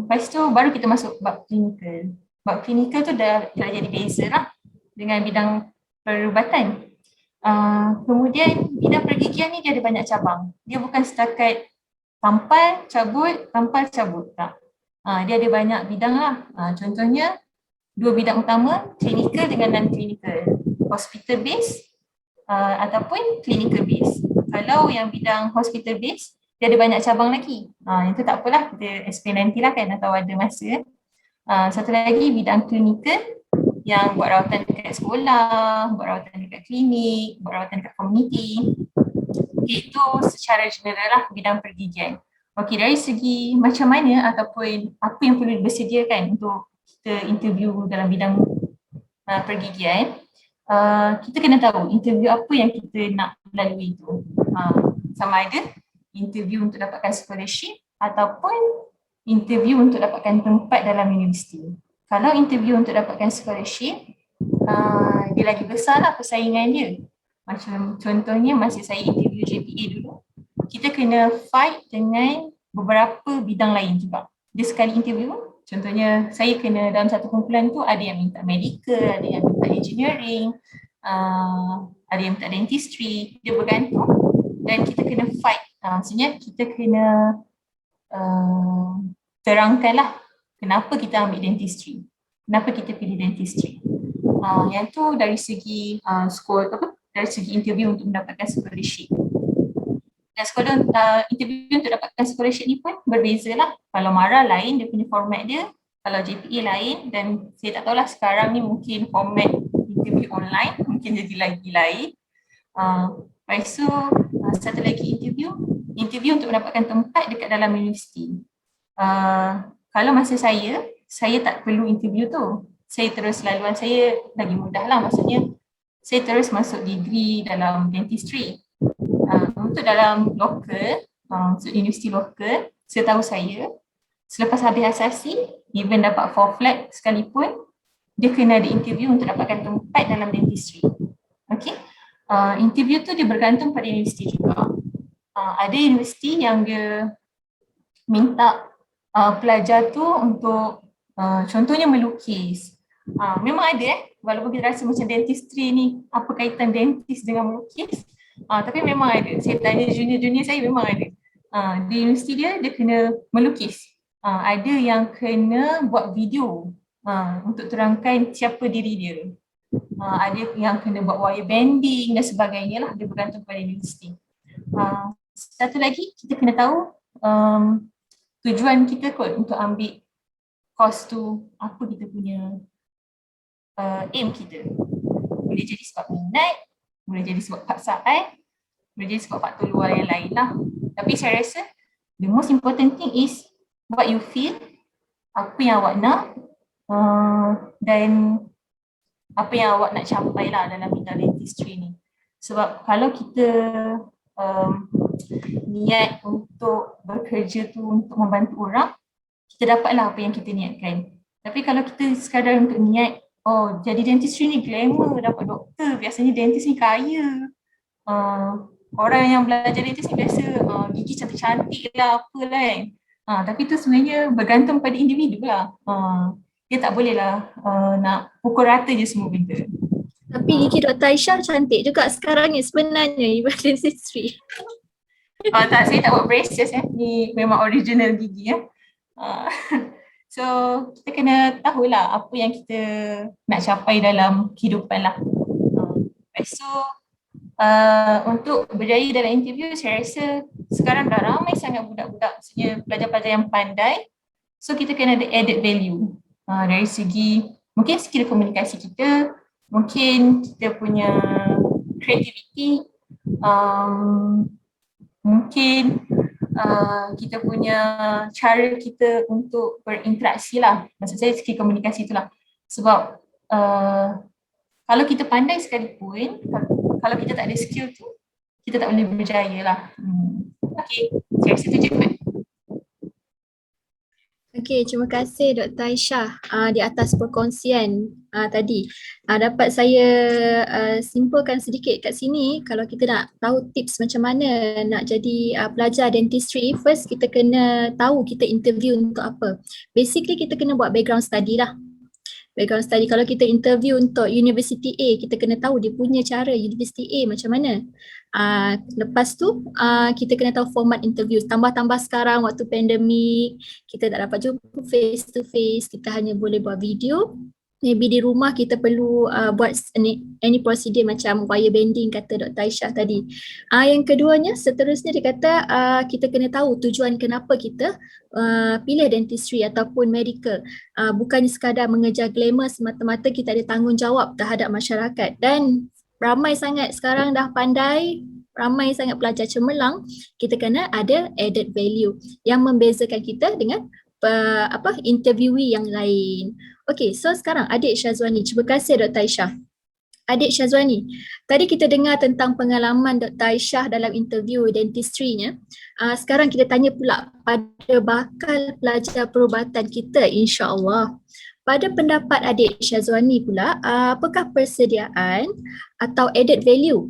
Lepas tu baru kita masuk bab klinikal. Bab klinikal tu dah jadi beza lah dengan bidang perubatan. Kemudian bidang pergigian ni dia ada banyak cabang. Dia bukan setakat tampal, cabut, tak. Dia ada banyak bidang lah. Contohnya, 2 bidang utama, klinikal dengan non-klinikal. Hospital based ataupun clinical based. Kalau yang bidang hospital based, dia ada banyak cabang lagi. Itu tak apalah, kita explain nanti lah kan atau ada masa. Satu lagi bidang klinikal yang buat rawatan dekat sekolah, buat rawatan dekat klinik, buat rawatan dekat community. Itu secara general lah bidang pergigian. Okey, dari segi macam mana ataupun apa yang perlu disediakan untuk kita interview dalam bidang pergigian, kita kena tahu interview apa yang kita nak lalui itu. Sama ada interview untuk dapatkan scholarship ataupun interview untuk dapatkan tempat dalam universiti. Kalau interview untuk dapatkan scholarship, dia lagi besar lah persaingan dia. Macam contohnya masa saya interview JPA dulu, kita kena fight dengan beberapa bidang lain juga. Dia sekali interview, contohnya saya kena dalam satu kumpulan tu ada yang minta medical, ada yang minta engineering, ada yang minta dentistry, dia bergantung dan kita kena fight. Maksudnya kita kena terangkanlah kenapa kita ambil dentistry, kenapa kita pilih dentistry. Yang tu dari segi dari segi interview untuk mendapatkan scholarship. Dan interview untuk dapatkan scholarship ni pun berbeza lah. Kalau MARA lain dia punya format dia, kalau JPA lain, dan saya tak tahulah sekarang ni mungkin format interview online mungkin jadi lagi lain. Lepas tu satu lagi interview untuk mendapatkan tempat dekat dalam universiti. Kalau masa saya tak perlu interview tu. Saya terus laluan saya lagi mudah lah, maksudnya saya terus masuk degree dalam dentistry. Untuk dalam lokal, untuk universiti lokal, setahu saya, selepas habis asasi, even dapat 4 flat sekalipun, dia kena ada interview untuk dapatkan tempat dalam dentistry. Okay? Interview tu dia bergantung pada universiti juga. Ada universiti yang dia minta pelajar tu untuk contohnya melukis. Memang ada walaupun kita rasa macam dentistry ni, apa kaitan dentist dengan melukis, tapi memang ada. Saya tanya junior-junior saya, memang ada. Di universiti dia kena melukis. Ada yang kena buat video untuk terangkan siapa diri dia. Ada yang kena buat wire bending dan sebagainya lah, dia bergantung pada universiti. Satu lagi, kita kena tahu tujuan kita kot untuk ambil course tu, apa kita punya aim kita. Boleh jadi sebab minat, boleh jadi sebab paksaan, boleh jadi sebab faktor luar yang lain lah. Tapi saya rasa the most important thing is what you feel, apa yang awak nak, dan apa yang awak nak capai lah dalam bidang dentistry ni. Sebab kalau kita niat untuk bekerja tu untuk membantu orang, kita dapatlah apa yang kita niatkan. Tapi kalau kita sekadar untuk niat, jadi dentistry ni glamour, dapat doktor, biasanya dentist ni kaya, orang yang belajar dentist ni biasa gigi cantik-cantik lah, apalah kan. Tapi tu sebenarnya bergantung pada individu lah. Dia tak boleh lah nak pukul rata je semua benda. Tapi gigi Dr. Aisyah cantik juga sekarang ni sebenarnya ibarat dentistry. Tak, saya tak buat braces ni memang original gigi ya. So kita kena tahulah apa yang kita nak capai dalam kehidupan lah. So untuk berjaya dalam interview, saya rasa sekarang dah ramai sangat budak-budak, maksudnya pelajar-pelajar yang pandai. So kita kena ada added value dari segi mungkin skill komunikasi kita, mungkin kita punya creativity, mungkin kita punya cara kita untuk berinteraksi lah. Maksud saya skill komunikasi itulah. Sebab kalau kita pandai sekalipun, kalau kita tak ada skill tu, kita tak boleh berjaya lah. Okay, saya rasa tu je kot. Okey, terima kasih Dr. Aisyah di atas perkongsian tadi. Dapat saya simpulkan sedikit kat sini, kalau kita nak tahu tips macam mana nak jadi pelajar dentistry, first kita kena tahu kita interview untuk apa. Basically kita kena buat background study lah. Background study, kalau kita interview untuk University A, kita kena tahu dia punya cara University A macam mana. Lepas tu kita kena tahu format interview. Tambah-tambah sekarang waktu pandemik, kita tak dapat jumpa face to face, kita hanya boleh buat video. Maybe di rumah kita perlu buat any procedure macam wire bending kata Dr. Aisyah tadi. Yang keduanya, seterusnya dia kata kita kena tahu tujuan kenapa kita pilih dentistry ataupun medical. Bukannya sekadar mengejar glamour semata-mata, kita ada tanggungjawab terhadap masyarakat. Dan ramai sangat sekarang dah pandai, ramai sangat pelajar cemerlang, kita kena ada added value yang membezakan kita dengan interviewee yang lain. Okey, so sekarang adik Syazwani. Terima kasih Dr. Aisyah. Adik Syazwani, tadi kita dengar tentang pengalaman Dr. Aisyah dalam interview dentistry-nya. Sekarang kita tanya pula pada bakal pelajar perubatan kita, insya-Allah. Pada pendapat adik Syazwani pula, apakah persediaan atau added value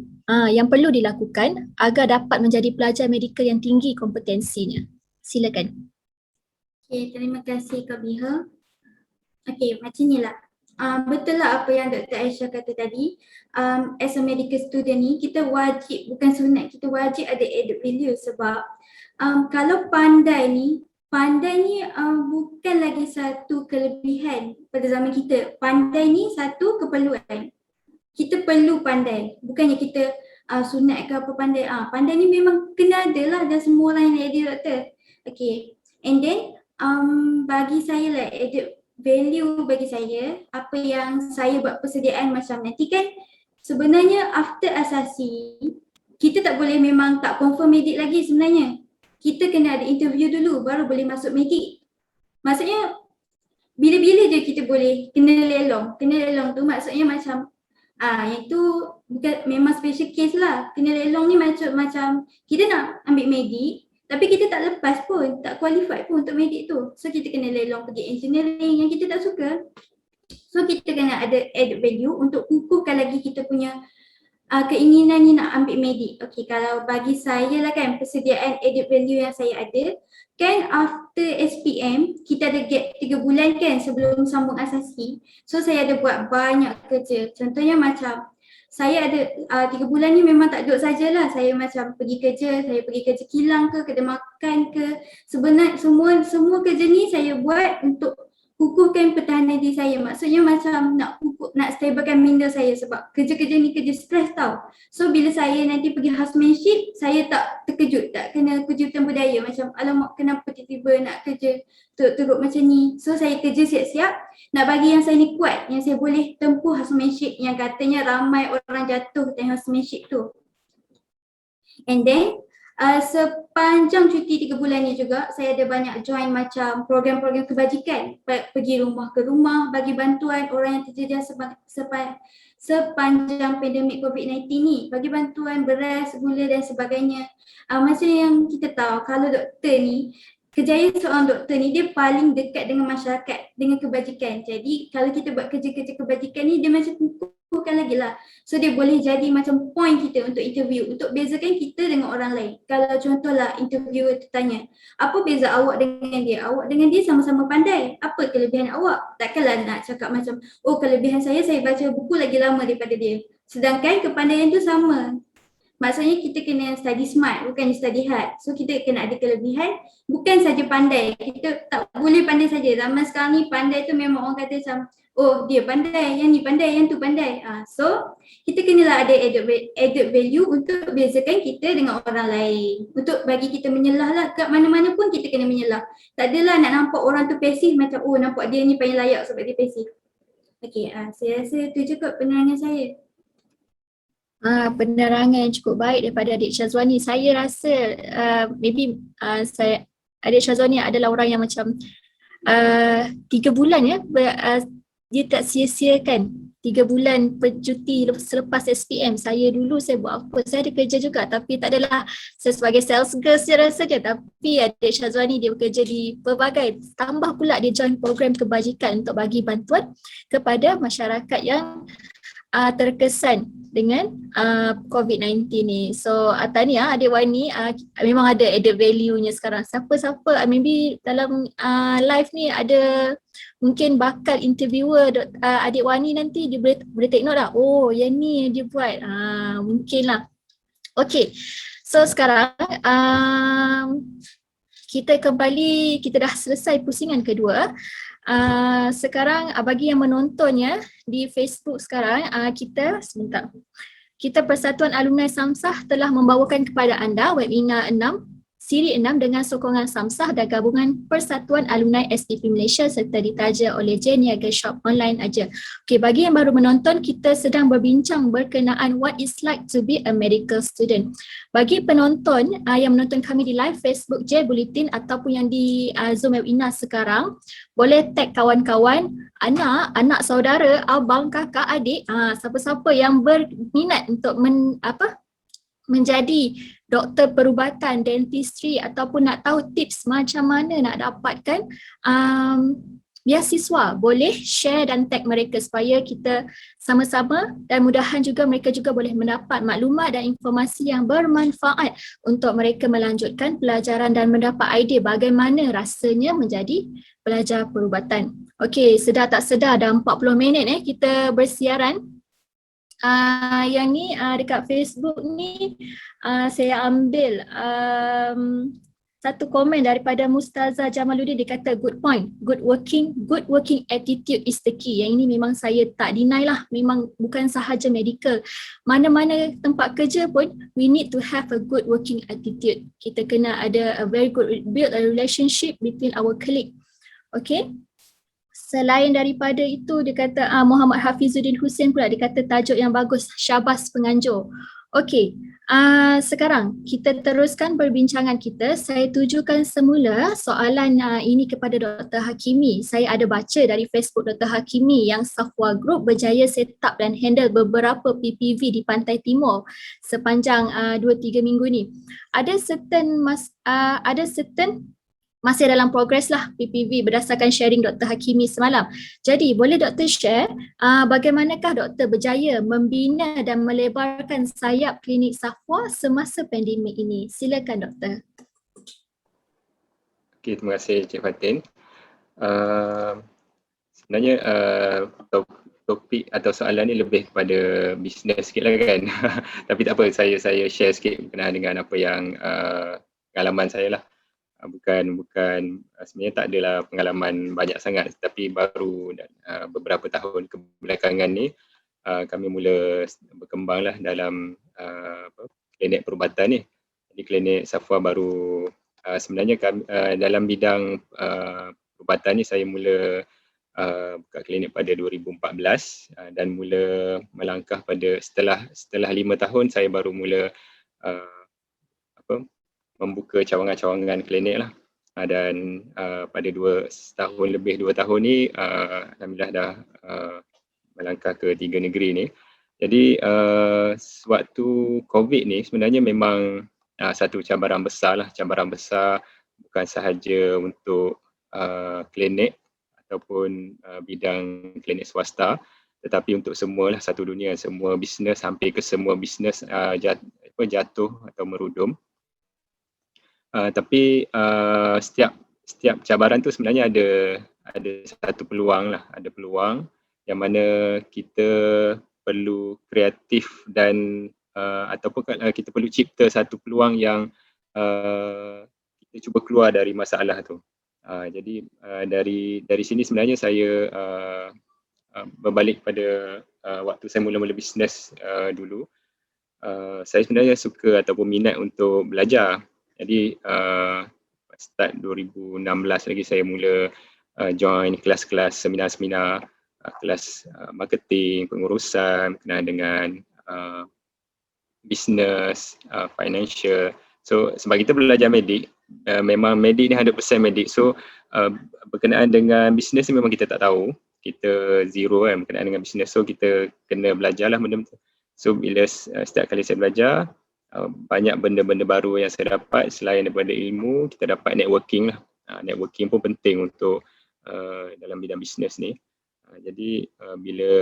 yang perlu dilakukan agar dapat menjadi pelajar medical yang tinggi kompetensinya? Silakan. Okay, terima kasih Kak Biha. Okay, macam ni lah. Betul lah apa yang Dr. Aisyah kata tadi. As a medical student ni, kita wajib, bukan sunat, kita wajib ada added value sebab kalau pandai ni bukan lagi satu kelebihan pada zaman kita. Pandai ni satu keperluan. Kita perlu pandai. Bukannya kita sunat ke apa pandai. Pandai ni memang kena ada lah dan semua orang yang ada doktor. Okay. And then bagi saya lah added value bagi saya, apa yang saya buat persediaan macam nanti kan sebenarnya after asasi kita tak boleh memang tak confirm medik lagi sebenarnya. Kita kena ada interview dulu baru boleh masuk medik. Maksudnya bila-bila je kita boleh kena lelong. Kena lelong tu maksudnya macam yang tu bukan memang special case lah. Kena lelong ni macam kita nak ambil medik tapi kita tak lepas pun, tak qualified pun untuk medik tu. So kita kena lelong pergi engineering yang kita tak suka. So kita kena ada added value untuk kukuhkan lagi kita punya keinginan ni nak ambil medik. Okay, kalau bagi saya lah kan persediaan added value yang saya ada, kan after SPM kita ada gap 3 bulan kan sebelum sambung asasi. So saya ada buat banyak kerja. Contohnya macam saya ada 3 bulan ni memang tak duduk sajalah. Saya macam pergi kerja, saya pergi kerja kilang ke, kedai makan ke. Sebenarnya semua kerja ni saya buat untuk kukuhkan pertahanan diri saya. Maksudnya macam nak stablekan minda saya sebab kerja-kerja ni kerja stres tau. So bila saya nanti pergi housemanship, saya tak terkejut, tak kena kejutan budaya macam alamak kenapa tiba-tiba nak kerja teruk macam ni. So saya kerja siap-siap nak bagi yang saya ni kuat, yang saya boleh tempuh housemanship yang katanya ramai orang jatuh dalam housemanship tu. And then sepanjang cuti 3 bulan ni juga saya ada banyak join macam program-program kebajikan, pergi rumah ke rumah bagi bantuan orang yang terjejas sepanjang pandemik COVID-19 ni, bagi bantuan beras, gula dan sebagainya. Macam yang kita tahu kalau doktor ni, kejayaan seorang doktor ni dia paling dekat dengan masyarakat, dengan kebajikan. Jadi kalau kita buat kerja-kerja kebajikan ni dia macam kukuhkan lagi lah. So dia boleh jadi macam point kita untuk interview, untuk bezakan kita dengan orang lain. Kalau contohlah interviewer tu tanya, apa beza awak dengan dia? Awak dengan dia sama-sama pandai. Apa kelebihan awak? Takkanlah nak cakap macam, oh kelebihan saya baca buku lagi lama daripada dia. Sedangkan kepandaian tu sama. Maksudnya kita kena study smart, bukan study hard. So kita kena ada kelebihan, bukan saja pandai. Kita tak boleh pandai saja. Zaman sekarang ni pandai tu memang orang kata macam, oh dia pandai, yang ni pandai, yang tu pandai. So kita kenalah ada added value untuk bezakan kita dengan orang lain. Untuk bagi kita menyelah lah, kat mana-mana pun kita kena menyelah. Tak adalah nak nampak orang tu pasif macam, oh nampak dia ni paling layak sebab dia pasif. Okay, saya rasa tu je kot penerangan saya. Penerangan yang cukup baik daripada adik Syazwani. Saya rasa adik Syazwani adalah orang yang macam 3 bulan ya dia tak sia-siakan 3 bulan bercuti selepas SPM. Saya buat apa? Saya ada kerja juga tapi tak adalah saya sebagai sales girl secara saja, tapi adik Syazwani dia bekerja di pelbagai, tambah pula dia join program kebajikan untuk bagi bantuan kepada masyarakat yang terkesan dengan COVID-19 ni. So tahniah adik Wani, memang ada added value-nya sekarang. Siapa-siapa maybe dalam live ni ada mungkin bakal interviewer adik Wani nanti, dia boleh take note lah. Oh yang ni dia buat, mungkin lah. Okay, so sekarang kita kembali, kita dah selesai pusingan kedua. Sekarang bagi yang menontonnya di Facebook sekarang, kita Persatuan Alumni Samsah telah membawakan kepada anda webinar 6 siri 6 dengan sokongan Samsah dan gabungan Persatuan Alumni SDP Malaysia serta ditaja oleh Jeniaga Shop Online aja. Okey, bagi yang baru menonton, kita sedang berbincang berkenaan what it's like to be a medical student. Bagi penonton yang menonton kami di live Facebook J Bulletin ataupun yang di Zoom webinar sekarang, boleh tag kawan-kawan, anak saudara, abang, kakak, adik, siapa-siapa yang berminat untuk menjadi doktor perubatan, dentistry ataupun nak tahu tips macam mana nak dapatkan beasiswa, boleh share dan tag mereka supaya kita sama-sama, dan mudahan juga mereka juga boleh mendapat maklumat dan informasi yang bermanfaat untuk mereka melanjutkan pelajaran dan mendapat idea bagaimana rasanya menjadi pelajar perubatan. Okey, sedar tak sedar dah 40 minit kita bersiaran. Yang ni dekat Facebook ni saya ambil satu komen daripada Mustazah Jamaluddin. Dia kata good point, good working attitude is the key. Yang ini memang saya tak deny lah, memang bukan sahaja medical, mana-mana tempat kerja pun we need to have a good working attitude. Kita kena ada a very good, build a relationship between our colleague. Okay. Selain daripada itu, dia kata Muhammad Hafizuddin Hussein pula, dia kata tajuk yang bagus, syabas penganjur. Okey, sekarang kita teruskan perbincangan kita. Saya tujukan semula soalan ini kepada Dr. Hakimi. Saya ada baca dari Facebook Dr. Hakimi yang Safwa Group berjaya set up dan handle beberapa PPV di Pantai Timur sepanjang 2-3 minggu ni. Ada certain masih dalam progres lah PPV berdasarkan sharing Dr. Hakimi semalam. Jadi boleh Dr. share bagaimanakah Dr. berjaya membina dan melebarkan sayap klinik Safwa semasa pandemik ini? Silakan Dr. Okey, terima kasih Cik Fatin. Sebenarnya topik atau soalan ni lebih kepada bisnes sikit lah kan. Tapi tak apa, saya share sikit berkenaan dengan apa yang pengalaman saya lah. Bukan sebenarnya tak adalah pengalaman banyak sangat, tapi baru beberapa tahun kebelakangan ni kami mula berkembang lah dalam klinik perubatan ni. Jadi klinik Safwa baru sebenarnya kami, dalam bidang perubatan ni saya mula buka klinik pada 2014 dan mula melangkah pada setelah 5 tahun saya baru mula membuka cawangan-cawangan klinik lah. Dan pada 2 tahun ni alhamdulillah dah melangkah ke 3 negeri ni. Jadi sewaktu COVID ni sebenarnya memang satu cabaran besar lah, bukan sahaja untuk klinik ataupun bidang klinik swasta, tetapi untuk semua lah, satu dunia, semua bisnes, hampir ke semua bisnes jatuh atau merudum. Tapi setiap cabaran tu sebenarnya ada satu peluang lah, ada peluang yang mana kita perlu kreatif dan ataupun kita perlu cipta satu peluang yang kita cuba keluar dari masalah tu. Jadi dari sini sebenarnya saya berbalik pada waktu saya mula-mula bisnes dulu. Saya sebenarnya suka ataupun minat untuk belajar. Jadi start 2016 lagi saya mula join kelas-kelas seminar-seminar, kelas marketing, pengurusan, berkenaan dengan business, financial. So sebab kita belajar medik, memang medik ni 100% medik. So berkenaan dengan business ni memang kita tak tahu. kita zero kan berkenaan dengan bisnes. So kita kena belajarlah benda tu. So bila setiap kali saya belajar, banyak benda-benda baru yang saya dapat. Selain daripada ilmu, kita dapat networking lah. Networking pun penting untuk dalam bidang bisnes ni. Jadi bila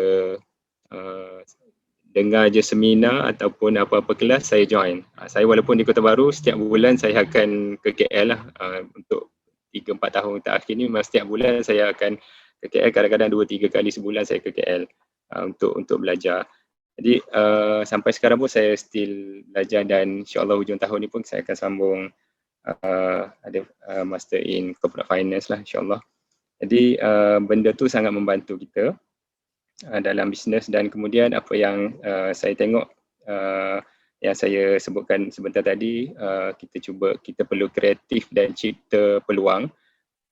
dengar je seminar ataupun apa-apa kelas, saya join. Saya walaupun di Kota Baru, setiap bulan saya akan ke KL lah. Untuk 3-4 tahun terakhir ni memang setiap bulan saya akan ke KL, kadang-kadang 2-3 kali sebulan saya ke KL untuk belajar. Jadi sampai sekarang pun saya still belajar dan insyaAllah hujung tahun ni pun saya akan sambung ada Master in Corporate Finance lah insyaAllah. Jadi benda tu sangat membantu kita dalam bisnes. Dan kemudian apa yang saya tengok yang saya sebutkan sebentar tadi, kita perlu kreatif dan cipta peluang,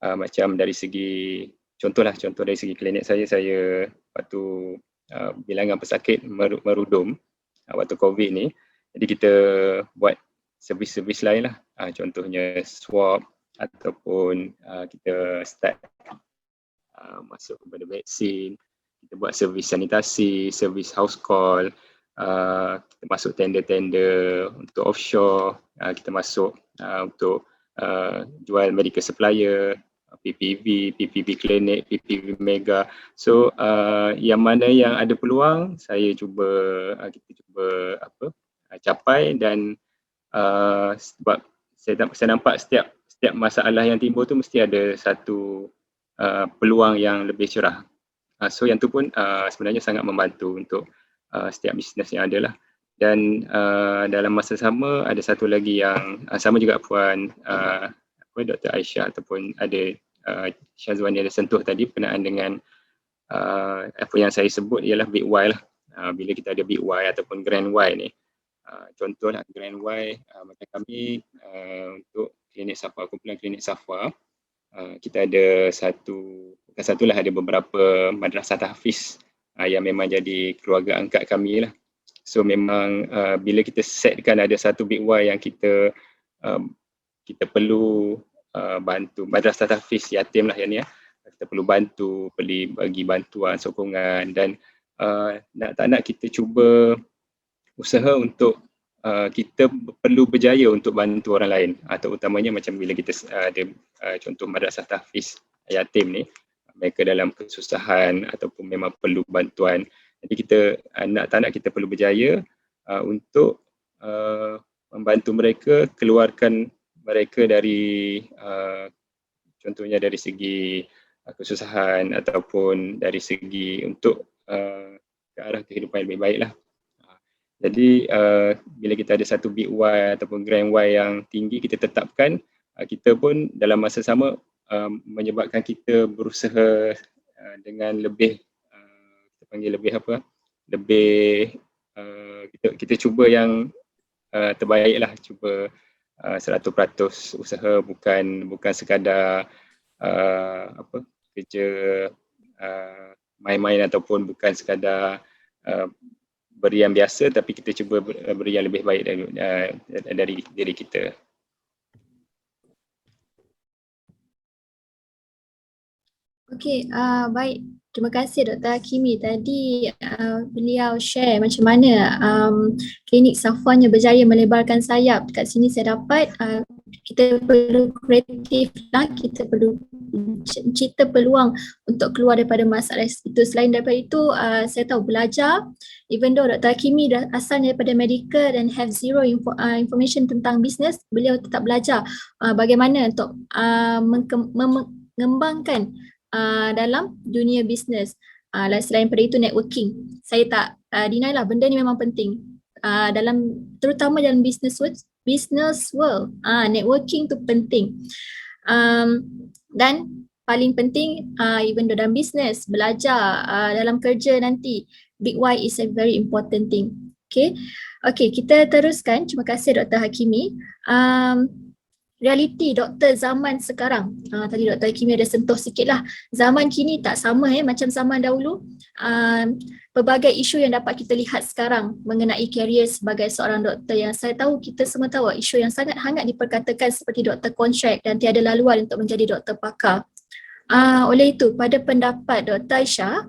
macam dari segi contoh dari segi klinik saya waktu bilangan pesakit merudum waktu COVID ni. Jadi kita buat servis-servis lain lah, contohnya swab ataupun kita start masuk kepada vaksin, kita buat servis sanitasi, servis house call, kita masuk tender-tender untuk offshore, kita masuk untuk jual medical supplier, PPV klinik, PPV mega. So yang mana yang ada peluang kita cuba capai. Dan sebab saya nampak setiap masalah yang timbul tu mesti ada satu peluang yang lebih cerah. So yang tu pun sebenarnya sangat membantu untuk setiap bisnes yang ada lah. Dan dalam masa sama ada satu lagi yang sama juga Puan Dr. Aisyah ataupun ada Syazwani ada sentuh tadi berkenaan dengan apa yang saya sebut ialah Big Y lah. Bila kita ada Big Y ataupun Grand Y ni, contohlah Grand Y macam kami untuk klinik Safa, kumpulan klinik Safa, kita ada ada beberapa madrasah tahfiz yang memang jadi keluarga angkat kami lah. So memang bila kita setkan ada satu Big Y yang kita perlu bantu, madrasah tahfiz yatim lah yang ni, kita perlu bantu, bagi bantuan, sokongan, dan tak nak kita cuba usaha untuk kita perlu berjaya untuk bantu orang lain, atau utamanya macam bila kita ada contoh madrasah tahfiz yatim ni, mereka dalam kesusahan ataupun memang perlu bantuan. Jadi kita tak nak kita perlu berjaya untuk membantu mereka, keluarkan mereka dari contohnya dari segi kesusahan ataupun dari segi untuk ke arah kehidupan yang lebih baik lah. Jadi bila kita ada satu Big Y ataupun Grand Y yang tinggi kita tetapkan, kita pun dalam masa sama menyebabkan kita berusaha dengan lebih kita panggil kita cuba yang terbaik lah, cuba 100% usaha, bukan sekadar kerja main-main ataupun bukan sekadar beri yang biasa, tapi kita cuba beri yang lebih baik dari diri kita. Okey, baik. Terima kasih Dr. Hakimi. Tadi beliau share macam mana klinik Safwannya berjaya melebarkan sayap. Dekat sini saya dapat kita perlu kreatif lah, kita perlu cipta peluang untuk keluar daripada masalah itu. Selain daripada itu, saya tahu belajar, even though Dr. Hakimi asal daripada medical dan have zero information tentang bisnes, beliau tetap belajar bagaimana untuk mengembangkan dalam dunia bisnes. Selain daripada itu, networking. Saya tak deny lah, benda ni memang penting. Terutama dalam business world, networking tu penting. Dan paling penting, even dalam bisnes, belajar dalam kerja nanti, Big Y is a very important thing. Okay, kita teruskan. Terima kasih Dr. Hakimi. Realiti doktor zaman sekarang, tadi Dr. Hakimi ada sentuh sikit lah. Zaman kini tak sama macam zaman dahulu. Pelbagai isu yang dapat kita lihat sekarang mengenai karier sebagai seorang doktor, yang saya tahu kita semua tahu isu yang sangat hangat diperkatakan seperti doktor kontrak dan tiada laluan untuk menjadi doktor pakar. Oleh itu, pada pendapat Dr. Aisyah,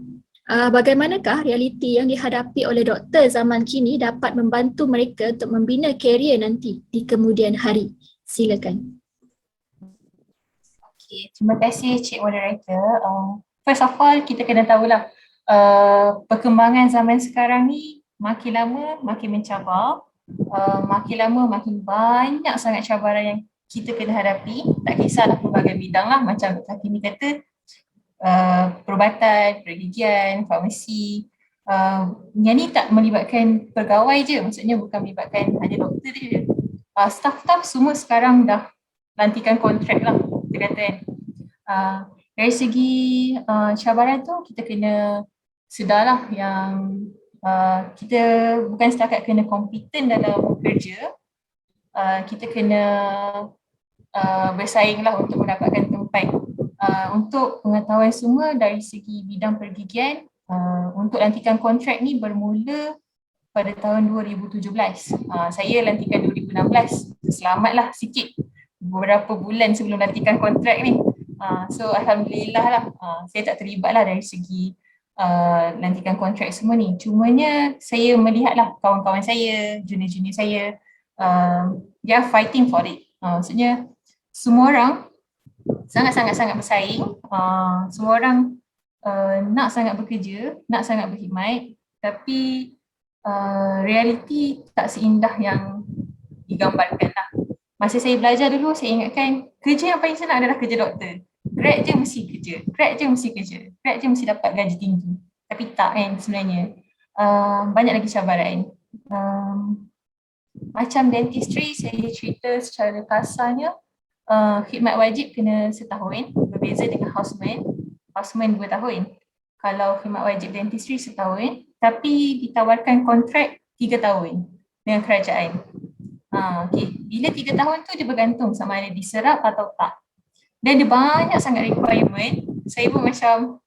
bagaimanakah realiti yang dihadapi oleh doktor zaman kini dapat membantu mereka untuk membina karier nanti di kemudian hari? Silakan. Okay, terima kasih Cik Moderator. First of all, kita kena tahulah perkembangan zaman sekarang ni makin lama makin mencabar, makin lama makin banyak sangat cabaran yang kita kena hadapi. Tak kisahlah pelbagai bidang lah, macam Dr. Hakimi kata, perubatan, pergigian, farmasi. Yang ni tak melibatkan pegawai je, maksudnya bukan melibatkan hanya doktor je. Staff-staff semua sekarang dah lantikan kontrak lah, kita kata kan. Dari segi cabaran tu, kita kena sedarlah yang kita bukan setakat kena kompeten dalam kerja, kita kena bersaing lah untuk mendapatkan tempat. Untuk pengetahuan semua, dari segi bidang pergigian, untuk lantikan kontrak ni bermula pada tahun 2017. Saya lantikan 2016. Selamatlah sikit beberapa bulan sebelum lantikan kontrak ni. So alhamdulillah lah, saya tak terlibat lah dari segi lantikan kontrak semua ni. Cumanya saya melihatlah kawan-kawan saya, junior-junior saya, they are fighting for it. Maksudnya semua orang sangat-sangat bersaing, semua orang nak sangat bekerja, nak sangat berkhidmat, tapi realiti tak seindah yang digambarkan lah. Masa saya belajar dulu, saya ingatkan kerja yang paling senang adalah kerja doktor. Grad je mesti kerja, grad je mesti kerja, grad je mesti dapat gaji tinggi. Tapi tak kan sebenarnya. Banyak lagi cabaran. Macam dentistry, saya cerita secara kasarnya, khidmat wajib kena setahun, berbeza dengan houseman. Houseman 2 tahun. Kalau khidmat wajib dentistry setahun, tapi ditawarkan kontrak 3 tahun dengan kerajaan. Okay. Bila 3 tahun tu dia bergantung sama ada diserap atau tak. Dan dia banyak sangat requirement. Saya pun macam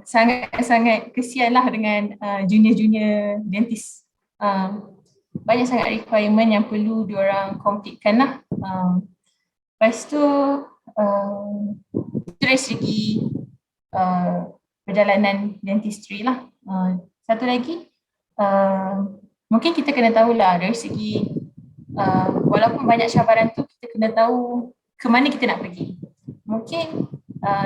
sangat-sangat kesianlah dengan junior-junior dentist. Banyak sangat requirement yang perlu diorang completekan lah. Lepas tu, itu dari segi perjalanan dentistry lah. Satu lagi, mungkin kita kena tahulah dari segi walaupun banyak cabaran tu, kita kena tahu ke mana kita nak pergi. Mungkin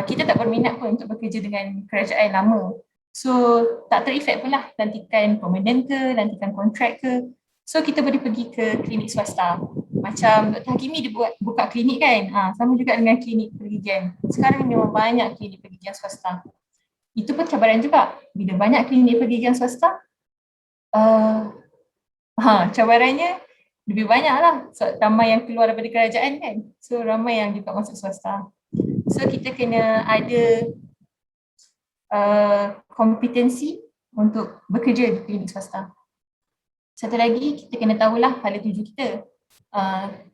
kita tak berminat pun untuk bekerja dengan kerajaan lama. So tak terefek pun lah lantikan permanent ke, lantikan kontrak ke. So kita boleh pergi ke klinik swasta. Macam Dr. Hakimi dia buka klinik kan, sama juga dengan klinik pergigian. Sekarang memang banyak klinik pergigian swasta. Itu pun cabaran juga. Bila banyak klinik pergigian swasta, cabarannya lebih banyak lah. So, ramai yang keluar daripada kerajaan kan. So ramai yang juga masuk swasta. So kita kena ada kompetensi untuk bekerja di klinik swasta. Satu lagi, kita kena tahulah hala tuju kita.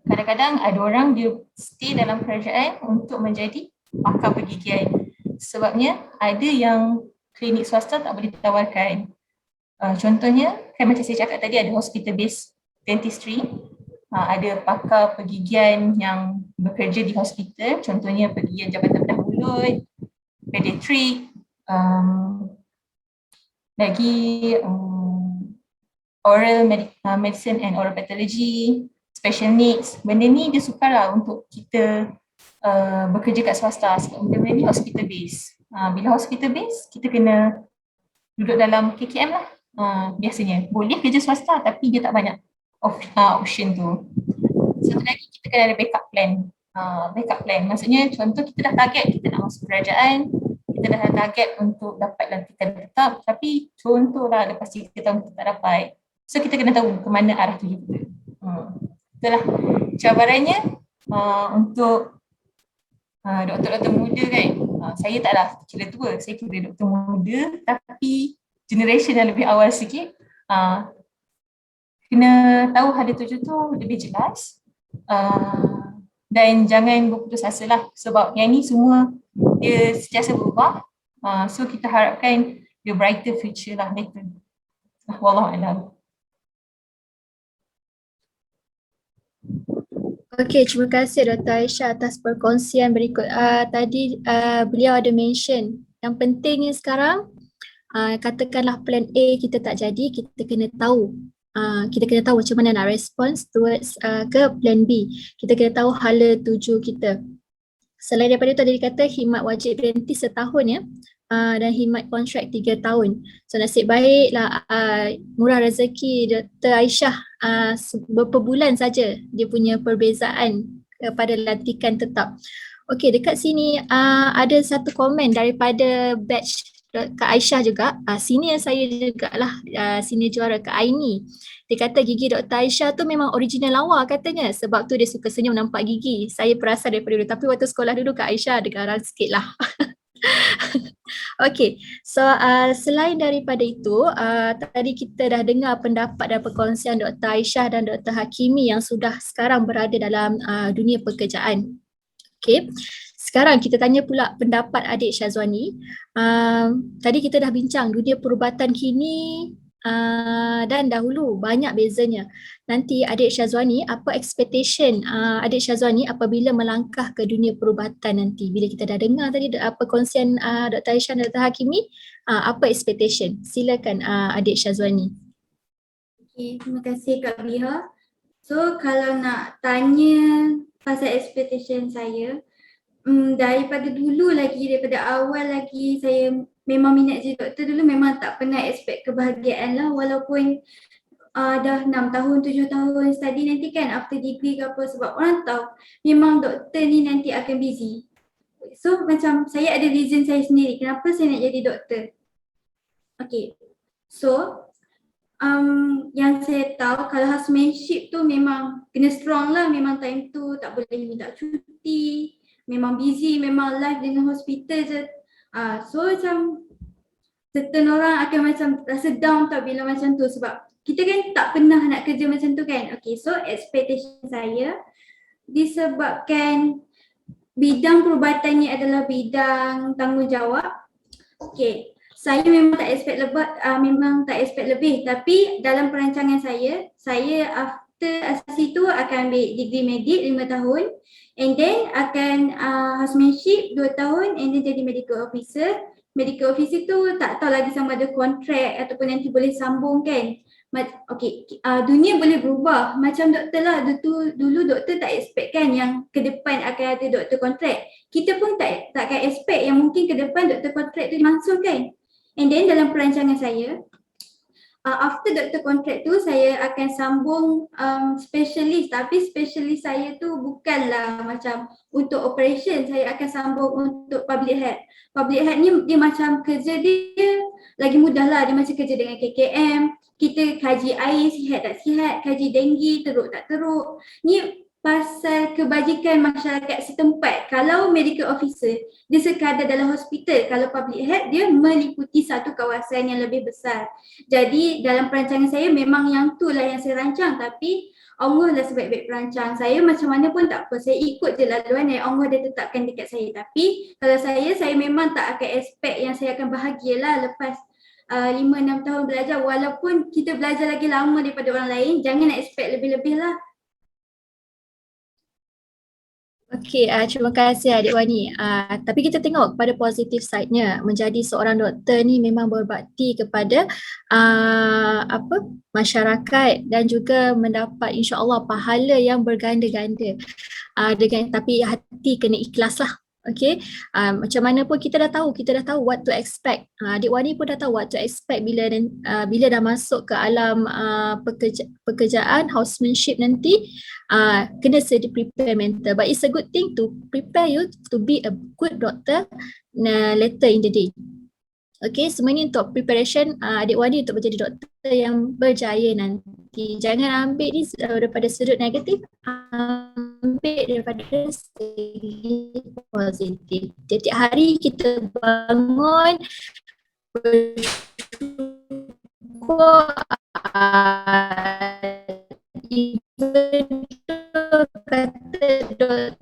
Kadang-kadang ada orang dia stay dalam kerajaan untuk menjadi pakar pergigian. Sebabnya ada yang klinik swasta tak boleh ditawarkan. Contohnya, kan macam saya cakap tadi, ada hospital based dentistry. Ada pakar pergigian yang bekerja di hospital, contohnya pergigian jabatan bedah mulut, pediatrik, lagi oral medicine and oral pathology, special needs. Benda ni dia sukarlah untuk kita bekerja kat swasta sebab benda ni hospital base. Bila hospital base, kita kena duduk dalam KKM lah. Biasanya boleh kerja swasta tapi dia tak banyak option tu. Satu lagi, kita kena ada backup plan. Backup plan maksudnya contoh kita dah target kita nak masuk kerajaan, kita dah target untuk dapat lantikan tetap, tapi contohlah lepas 3 tahun kita tak dapat. So kita kena tahu ke mana arah tuju kita. Itulah cabarannya untuk doktor-doktor muda kan. Saya taklah kira tua, saya kira doktor muda tapi generation yang lebih awal sikit. Kena tahu hala tuju tu lebih jelas, dan jangan berputus asa lah sebab yang ni semua dia sentiasa berubah. So kita harapkan the brighter future lah later. Wallahualam. Okey, terima kasih Dr. Aisyah atas perkongsian berikut. Tadi beliau ada mention yang pentingnya sekarang, katakanlah plan A kita tak jadi, kita kena tahu. Kita kena tahu macam mana nak respons towards ke plan B. Kita kena tahu hala tuju kita. Selain daripada itu, ada dikata khidmat wajib berhenti setahun ya. Dan khidmat kontrak 3 tahun. So nasib baiklah murah rezeki Dr. Aisyah beberapa bulan saja dia punya perbezaan kepada lantikan tetap. Okey, dekat sini ada satu komen daripada batch Kak Aisyah juga, senior saya jugalah, senior juara Kak Aini. Dia kata gigi Dr. Aisyah tu memang original lawa katanya, sebab tu dia suka senyum nampak gigi. Saya perasan daripada dulu, tapi waktu sekolah dulu Kak Aisyah ada garang sikit lah. Okay, so selain daripada itu, tadi kita dah dengar pendapat dan perkongsian Dr. Aisyah dan Dr. Hakimi yang sudah sekarang berada dalam dunia pekerjaan. Okay, sekarang kita tanya pula pendapat adik Syazwani. Tadi kita dah bincang dunia perubatan kini dan dahulu banyak bezanya. Nanti adik Syazwani, apa expectation adik Syazwani apabila melangkah ke dunia perubatan nanti? Bila kita dah dengar tadi perkongsian Dr. Aisyah dan Dr. Hakimi, apa expectation? Silakan adik Syazwani. Okay, terima kasih Kak Biha. So kalau nak tanya pasal expectation saya, daripada dulu lagi, daripada awal lagi saya memang minat jadi doktor dulu, memang tak pernah expect kebahagiaan lah, walaupun dah 6 tahun, 7 tahun study nanti kan after degree ke apa, sebab orang tahu memang doktor ni nanti akan busy. So macam saya ada reason saya sendiri kenapa saya nak jadi doktor. Okay, so yang saya tahu kalau housemanship tu memang kena strong lah, memang time tu tak boleh minta cuti, memang busy, memang live dengan hospital je. So macam certain orang akan macam rasa down tau bila macam tu, sebab kita kan tak pernah nak kerja macam tu kan. Okay, so expectation saya disebabkan bidang perubatan ni adalah bidang tanggungjawab. Okay, saya memang tak expect lebih, tapi dalam perancangan saya after asasi tu akan ambil degree medik 5 tahun, and then akan housemanship 2 tahun, and then jadi medical officer. Medical officer tu tak tahu lagi sama ada kontrak ataupun nanti boleh sambung kan. Okay, dunia boleh berubah macam doktor lah. Dulu doktor tak expect kan yang ke depan akan ada doktor kontrak. Kita pun takkan expect yang mungkin ke depan doktor kontrak tu dimasuk kan. And then dalam perancangan saya, after doktor kontrak tu saya akan sambung specialist, tapi specialist saya tu bukanlah macam untuk operation, saya akan sambung untuk public health. Public health ni dia macam kerja dia lagi mudah lah, dia macam kerja dengan KKM, kita kaji air sihat tak sihat, kaji denggi teruk tak teruk. Ni pasal kebajikan masyarakat setempat. Kalau medical officer, dia sekadar dalam hospital. Kalau public health, dia meliputi satu kawasan yang lebih besar. Jadi dalam perancangan saya memang yang tu lah yang saya rancang, tapi Allah lah sebaik-baik perancang. Saya macam mana pun tak apa, saya ikut je laluan yang Allah dah tetapkan dekat saya. Tapi kalau saya memang tak akan expect yang saya akan bahagia lah lepas 5-6 tahun belajar. Walaupun kita belajar lagi lama daripada orang lain, jangan nak expect lebih-lebih lah. Okey, terima kasih Adik Wani. Tapi kita tengok pada positif side-nya, menjadi seorang doktor ni memang berbakti kepada masyarakat dan juga mendapat insya-Allah pahala yang berganda-ganda. Tapi hati kena ikhlas lah. Okay, macam mana pun kita dah tahu what to expect. Adik Wani pun dah tahu what to expect bila dah masuk ke alam pekerjaan housemanship nanti. Kena sedia prepare mental, but it's a good thing to prepare you to be a good doctor later in the day. Okay, semua ini untuk preparation Adik Wani untuk menjadi doktor yang berjaya nanti. Jangan ambil ni daripada sudut negatif, ambil daripada segi positif. Setiap hari kita bangun bersyukur, kata Dr.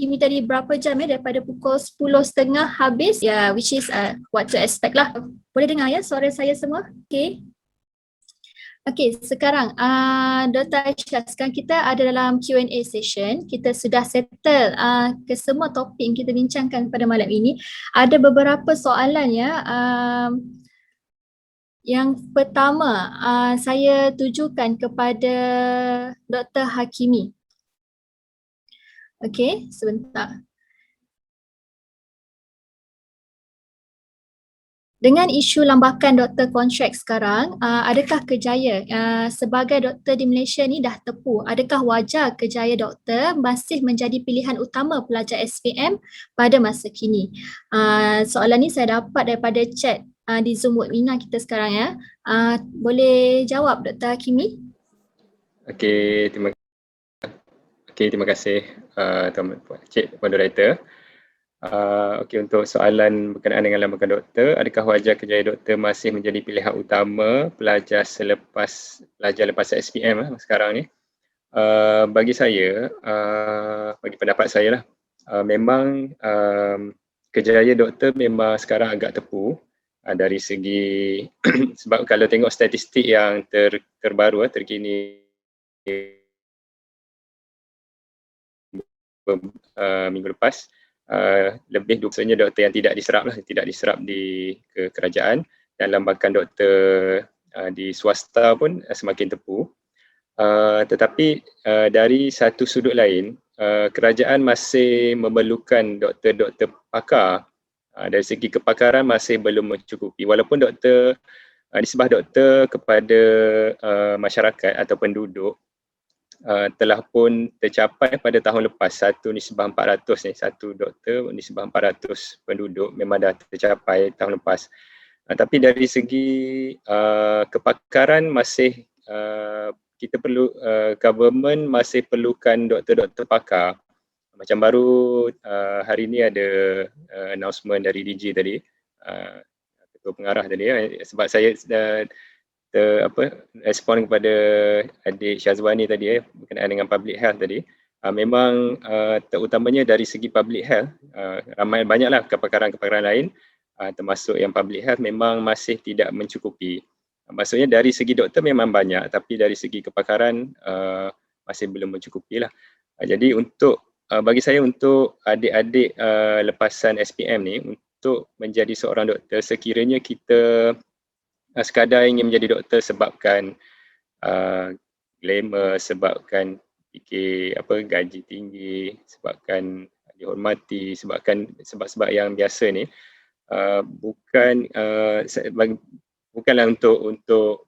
Hakimi tadi berapa jam daripada pukul 10.30 habis, which is what to expect lah. Boleh dengar ya suara saya semua? Okay. Okey, sekarang Dr. Aisyah, sekarang kita ada dalam Q&A session. Kita sudah settle ke semua topik yang kita bincangkan pada malam ini. Ada beberapa soalan ya. Yang pertama, saya tujukan kepada Dr. Hakimi. Okey, sebentar. Dengan isu lambakan doktor kontrak sekarang, adakah kerjaya sebagai doktor di Malaysia ni dah tepu? Adakah wajar kerjaya doktor masih menjadi pilihan utama pelajar SPM pada masa kini? Soalan ni saya dapat daripada chat di Zoom webinar kita sekarang ya. Boleh jawab Dr. Hakimi? Okey, terima kasih Cik Moderator. Okey, untuk soalan berkenaan dengan lambakan doktor, adakah wajar kerjaya doktor masih menjadi pilihan utama pelajar lepas SPM sekarang ni? Bagi saya, bagi pendapat saya lah, memang kerjaya doktor memang sekarang agak tepu dari segi sebab kalau tengok statistik yang terbaru terkini minggu lepas, lebih dosanya doktor yang tidak diserap di kerajaan, dan lambakan doktor di swasta pun semakin tepu. Tetapi dari satu sudut lain, kerajaan masih memerlukan doktor-doktor pakar. Dari segi kepakaran masih belum mencukupi, walaupun nisbah doktor kepada masyarakat atau penduduk telah pun tercapai pada tahun lepas, satu nisbah 400 ni, satu doktor nisbah 400 penduduk memang dah tercapai tahun lepas. Tapi dari segi kepakaran masih kita perlu, government masih perlukan doktor-doktor pakar. Macam baru hari ni ada announcement dari DG tadi, Ketua Pengarah tadi, sebab saya respon kepada adik Syazwani tadi berkenaan dengan public health tadi. Memang terutamanya dari segi public health, banyaklah kepakaran-kepakaran lain, termasuk yang public health memang masih tidak mencukupi. Maksudnya dari segi doktor memang banyak, tapi dari segi kepakaran masih belum mencukupi lah. Jadi bagi saya, untuk adik-adik lepasan SPM ni, untuk menjadi seorang doktor, sekiranya kita sekadar ingin menjadi doktor sebabkan glamour, sebabkan fikir gaji tinggi, sebabkan dihormati, sebab-sebab yang biasa ni, bukanlah untuk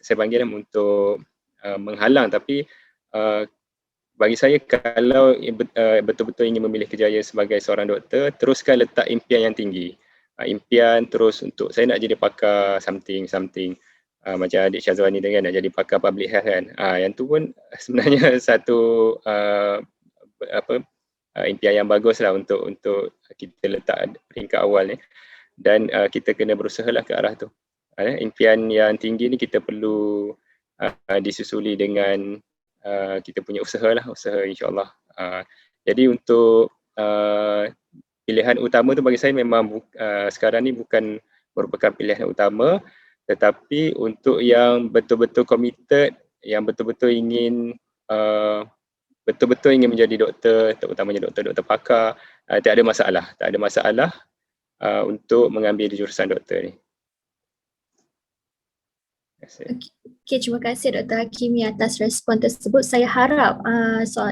saya panggil untuk menghalang, tapi bagi saya, kalau betul-betul ingin memilih kerjaya sebagai seorang doktor, teruskan letak impian yang tinggi. Impian terus untuk saya nak jadi pakar something, macam adik Syazwani dengan nak jadi pakar public health kan. Yang tu pun sebenarnya satu impian yang bagus lah untuk kita letak peringkat awal ni, dan kita kena berusaha lah ke arah tu. Impian yang tinggi ni kita perlu disusuli dengan kita punya usaha insyaAllah. Jadi untuk pilihan utama tu bagi saya memang sekarang ni bukan merupakan pilihan utama, tetapi untuk yang betul-betul committed, yang betul-betul ingin menjadi doktor, terutamanya doktor-doktor pakar, tak ada masalah untuk mengambil jurusan doktor ni. Okey, terima kasih Dr. Hakimi atas respon tersebut. Saya harap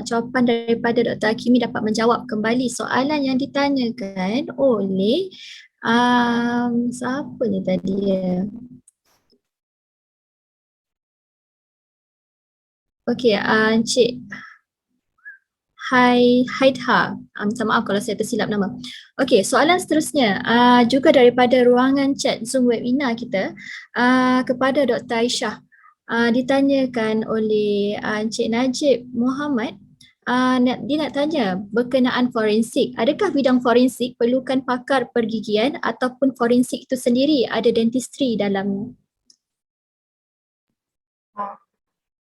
jawapan daripada Dr. Hakimi dapat menjawab kembali soalan yang ditanyakan oleh siapa ni tadi ya? Okey, Encik Haidha. Minta maaf kalau saya tersilap nama. Okey, soalan seterusnya juga daripada ruangan chat Zoom webinar kita kepada Dr. Aisyah. Ditanyakan oleh Encik Najib Muhammad. Dia nak tanya berkenaan forensik. Adakah bidang forensik perlukan pakar pergigian ataupun forensik itu sendiri ada dentistry dalamnya?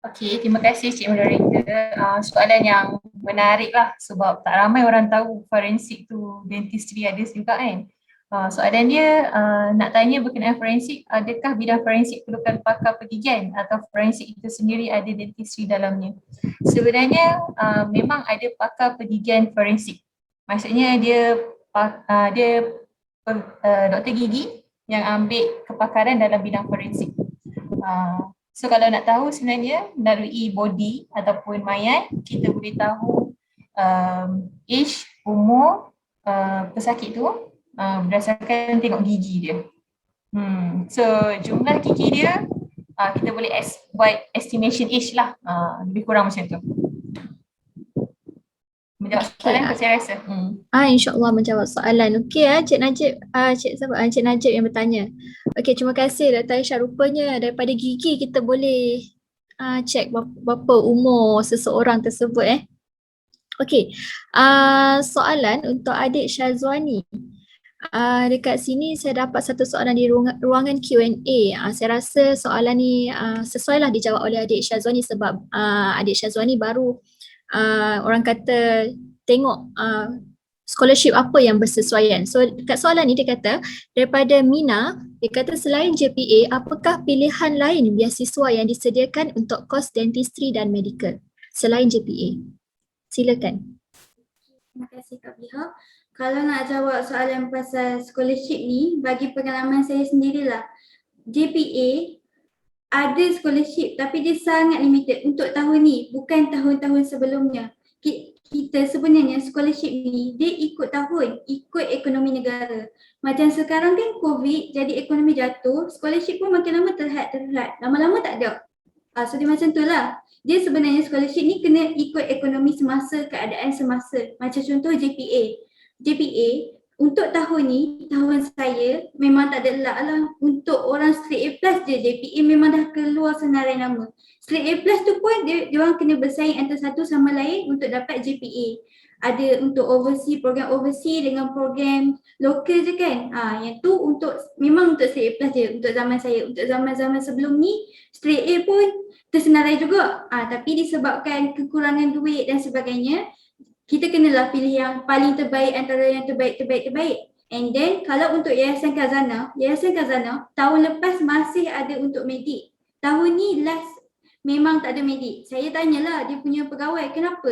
Okey, terima kasih Cik Moderator. Soalan yang menarik lah, sebab tak ramai orang tahu forensik tu dentistry ada juga kan. Soalan dia nak tanya berkenaan forensik, adakah bidang forensik perlukan pakar pendidikan atau forensik itu sendiri ada dentistry dalamnya? Sebenarnya memang ada pakar pendidikan forensik. Maksudnya dia doktor gigi yang ambil kepakaran dalam bidang forensik. So kalau nak tahu sebenarnya melalui body ataupun mayat, kita boleh tahu age, umur pesakit tu berdasarkan tengok gigi dia. So jumlah gigi dia kita boleh buat estimation age lah, lebih kurang macam tu. Menjawab soalan ke saya rasa? InsyaAllah menjawab soalan. Okey Cik Najib, Cik Najib yang bertanya. Okey, terima kasih Dr. Aisyah. Rupanya daripada gigi kita boleh cek berapa umur seseorang tersebut Okey, soalan untuk adik Syazwani. Dekat sini saya dapat satu soalan di ruangan Q&A. Saya rasa soalan ni sesuailah dijawab oleh adik Syazwani sebab adik Syazwani baru orang kata tengok scholarship apa yang bersesuaian. So dekat soalan ni dia kata daripada Mina, dia kata selain JPA, apakah pilihan lain beasiswa yang disediakan untuk kos dentistry dan medical selain JPA? Silakan. Terima kasih Kak Biha. Kalau nak jawab soalan pasal scholarship ni, bagi pengalaman saya sendirilah, JPA ada scholarship tapi dia sangat limited untuk tahun ni, bukan tahun-tahun sebelumnya. Kita sebenarnya scholarship ni dia ikut tahun, ikut ekonomi negara. Macam sekarang kan COVID jadi ekonomi jatuh, scholarship pun makin lama terhad, lama-lama tak ada. So dia macam tu lah. Dia sebenarnya scholarship ni kena ikut ekonomi semasa, keadaan semasa. Macam contoh JPA untuk tahun ni, tahun saya memang tak ada elak lah. Untuk orang straight A+ je JPA memang dah keluar senarai nama. Straight A+ tu pun dia orang kena bersaing antara satu sama lain untuk dapat JPA. Ada untuk program overseas dengan program lokal je kan. Yang tu memang untuk straight A+ je untuk zaman saya. Untuk zaman-zaman sebelum ni straight A pun tersenarai juga. Tapi disebabkan kekurangan duit dan sebagainya, kita kenalah pilih yang paling terbaik antara yang terbaik. And then kalau untuk Yayasan Khazanah tahun lepas masih ada untuk medik. Tahun ni last memang tak ada medik. Saya tanyalah dia punya pegawai, kenapa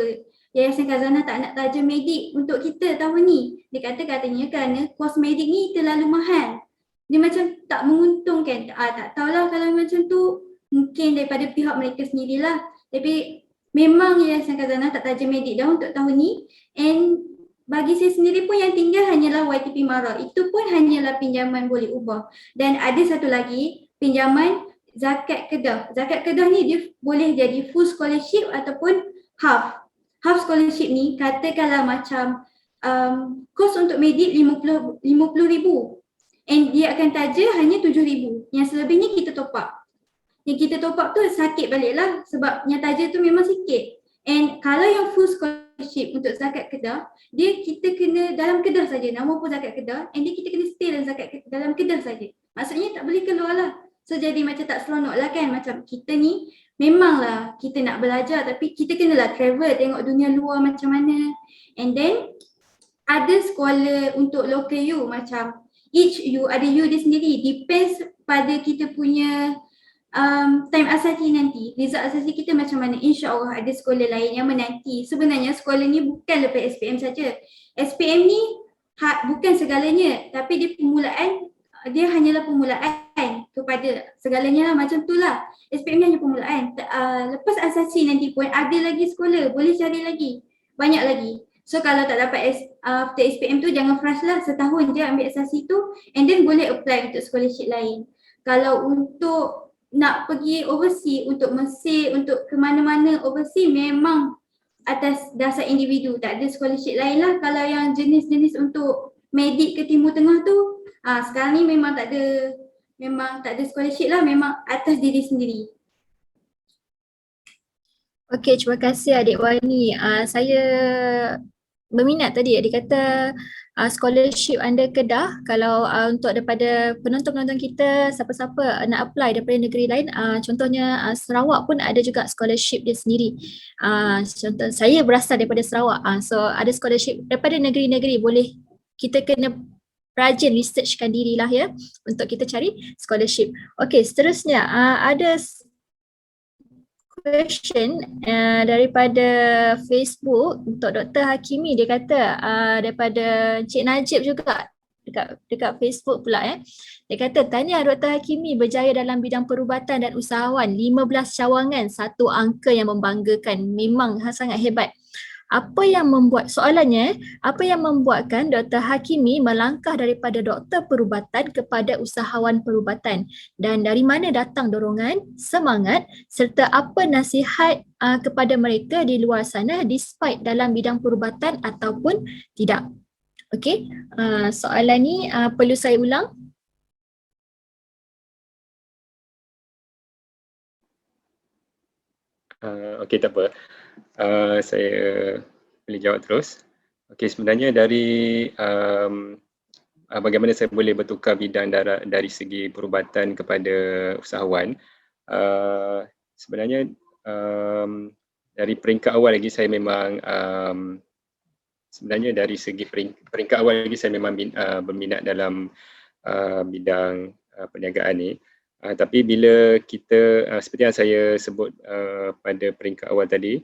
Yayasan Khazanah tak nak tarjah medik untuk kita tahun ni? Dia katanya kerana kos medik ni terlalu mahal. Dia macam tak menguntungkan. Tak tahulah kalau macam tu, mungkin daripada pihak mereka sendirilah. Tapi memang Yayasan Khazanah tak tarjah medik dah untuk tahun ni. And bagi saya sendiri pun yang tinggal hanyalah YTP Mara. Itu pun hanyalah pinjaman boleh ubah. Dan ada satu lagi, pinjaman zakat kedah. Zakat kedah ni dia boleh jadi full scholarship ataupun half. Half scholarship ni katakanlah macam kos untuk medik 50,000 and dia akan tarjah hanya 7,000. Yang selebihnya kita top up. Yang kita top up tu sakit balik lah sebab yang tarjah tu memang sikit. And kalau yang full scholarship untuk zakat kedah, kita kena dalam kedah saja, nama pun zakat kedah, and kita kena stay dalam dalam kedah saja. Maksudnya tak boleh keluar lah. So jadi macam tak seronok lah kan. Macam kita ni memanglah kita nak belajar tapi kita kenalah travel, tengok dunia luar macam mana. And then ada sekolah untuk local U, macam each U ada U dia sendiri. Depends pada kita punya time asasi nanti, result asasi kita macam mana. InsyaAllah ada sekolah lain yang menanti. Sebenarnya sekolah ni bukan lepas SPM saja. SPM ni bukan segalanya, tapi dia hanyalah permulaan kepada segalanya lah, macam tu lah. SPM ni hanya permulaan. Lepas asasi nanti pun ada lagi sekolah, boleh cari lagi, banyak lagi. So kalau tak dapat after SPM tu jangan frust lah, setahun je ambil asasi tu and then boleh apply untuk scholarship lain. Kalau untuk nak pergi overseas, untuk Mesir, untuk ke mana-mana overseas, memang atas dasar individu, tak ada scholarship lain lah. Kalau yang jenis-jenis untuk medik ke Timur Tengah tu, sekarang ni memang tak ada scholarship lah, memang atas diri sendiri. Okey, terima kasih Adik Wani. Saya berminat tadi dia kata scholarship under Kedah. Kalau untuk daripada penonton-penonton kita, siapa-siapa nak apply daripada negeri lain, contohnya Sarawak pun ada juga scholarship dia sendiri. Contoh saya berasal daripada Sarawak, so ada scholarship daripada negeri-negeri, boleh kita kena rajin researchkan dirilah ya untuk kita cari scholarship. Okey, seterusnya ada question daripada Facebook untuk Dr. Hakimi. Dia kata daripada Cik Najib juga dekat Facebook pula. Dia kata, tahniah Dr. Hakimi berjaya dalam bidang perubatan dan usahawan, 15 cawangan, satu angka yang membanggakan, memang sangat hebat. Apa yang membuatkan Dr. Hakimi melangkah daripada doktor perubatan kepada usahawan perubatan, dan dari mana datang dorongan, semangat serta apa nasihat kepada mereka di luar sana despite dalam bidang perubatan ataupun tidak? Okey, soalan ni perlu saya ulang. Okey, tak apa. Saya boleh jawab terus. Okey, sebenarnya dari bagaimana saya boleh bertukar bidang dari segi perubatan kepada usahawan. Sebenarnya dari peringkat awal lagi saya memang sebenarnya dari segi peringkat awal lagi saya memang berminat dalam bidang perniagaan ni. Tapi bila kita, seperti yang saya sebut pada peringkat awal tadi,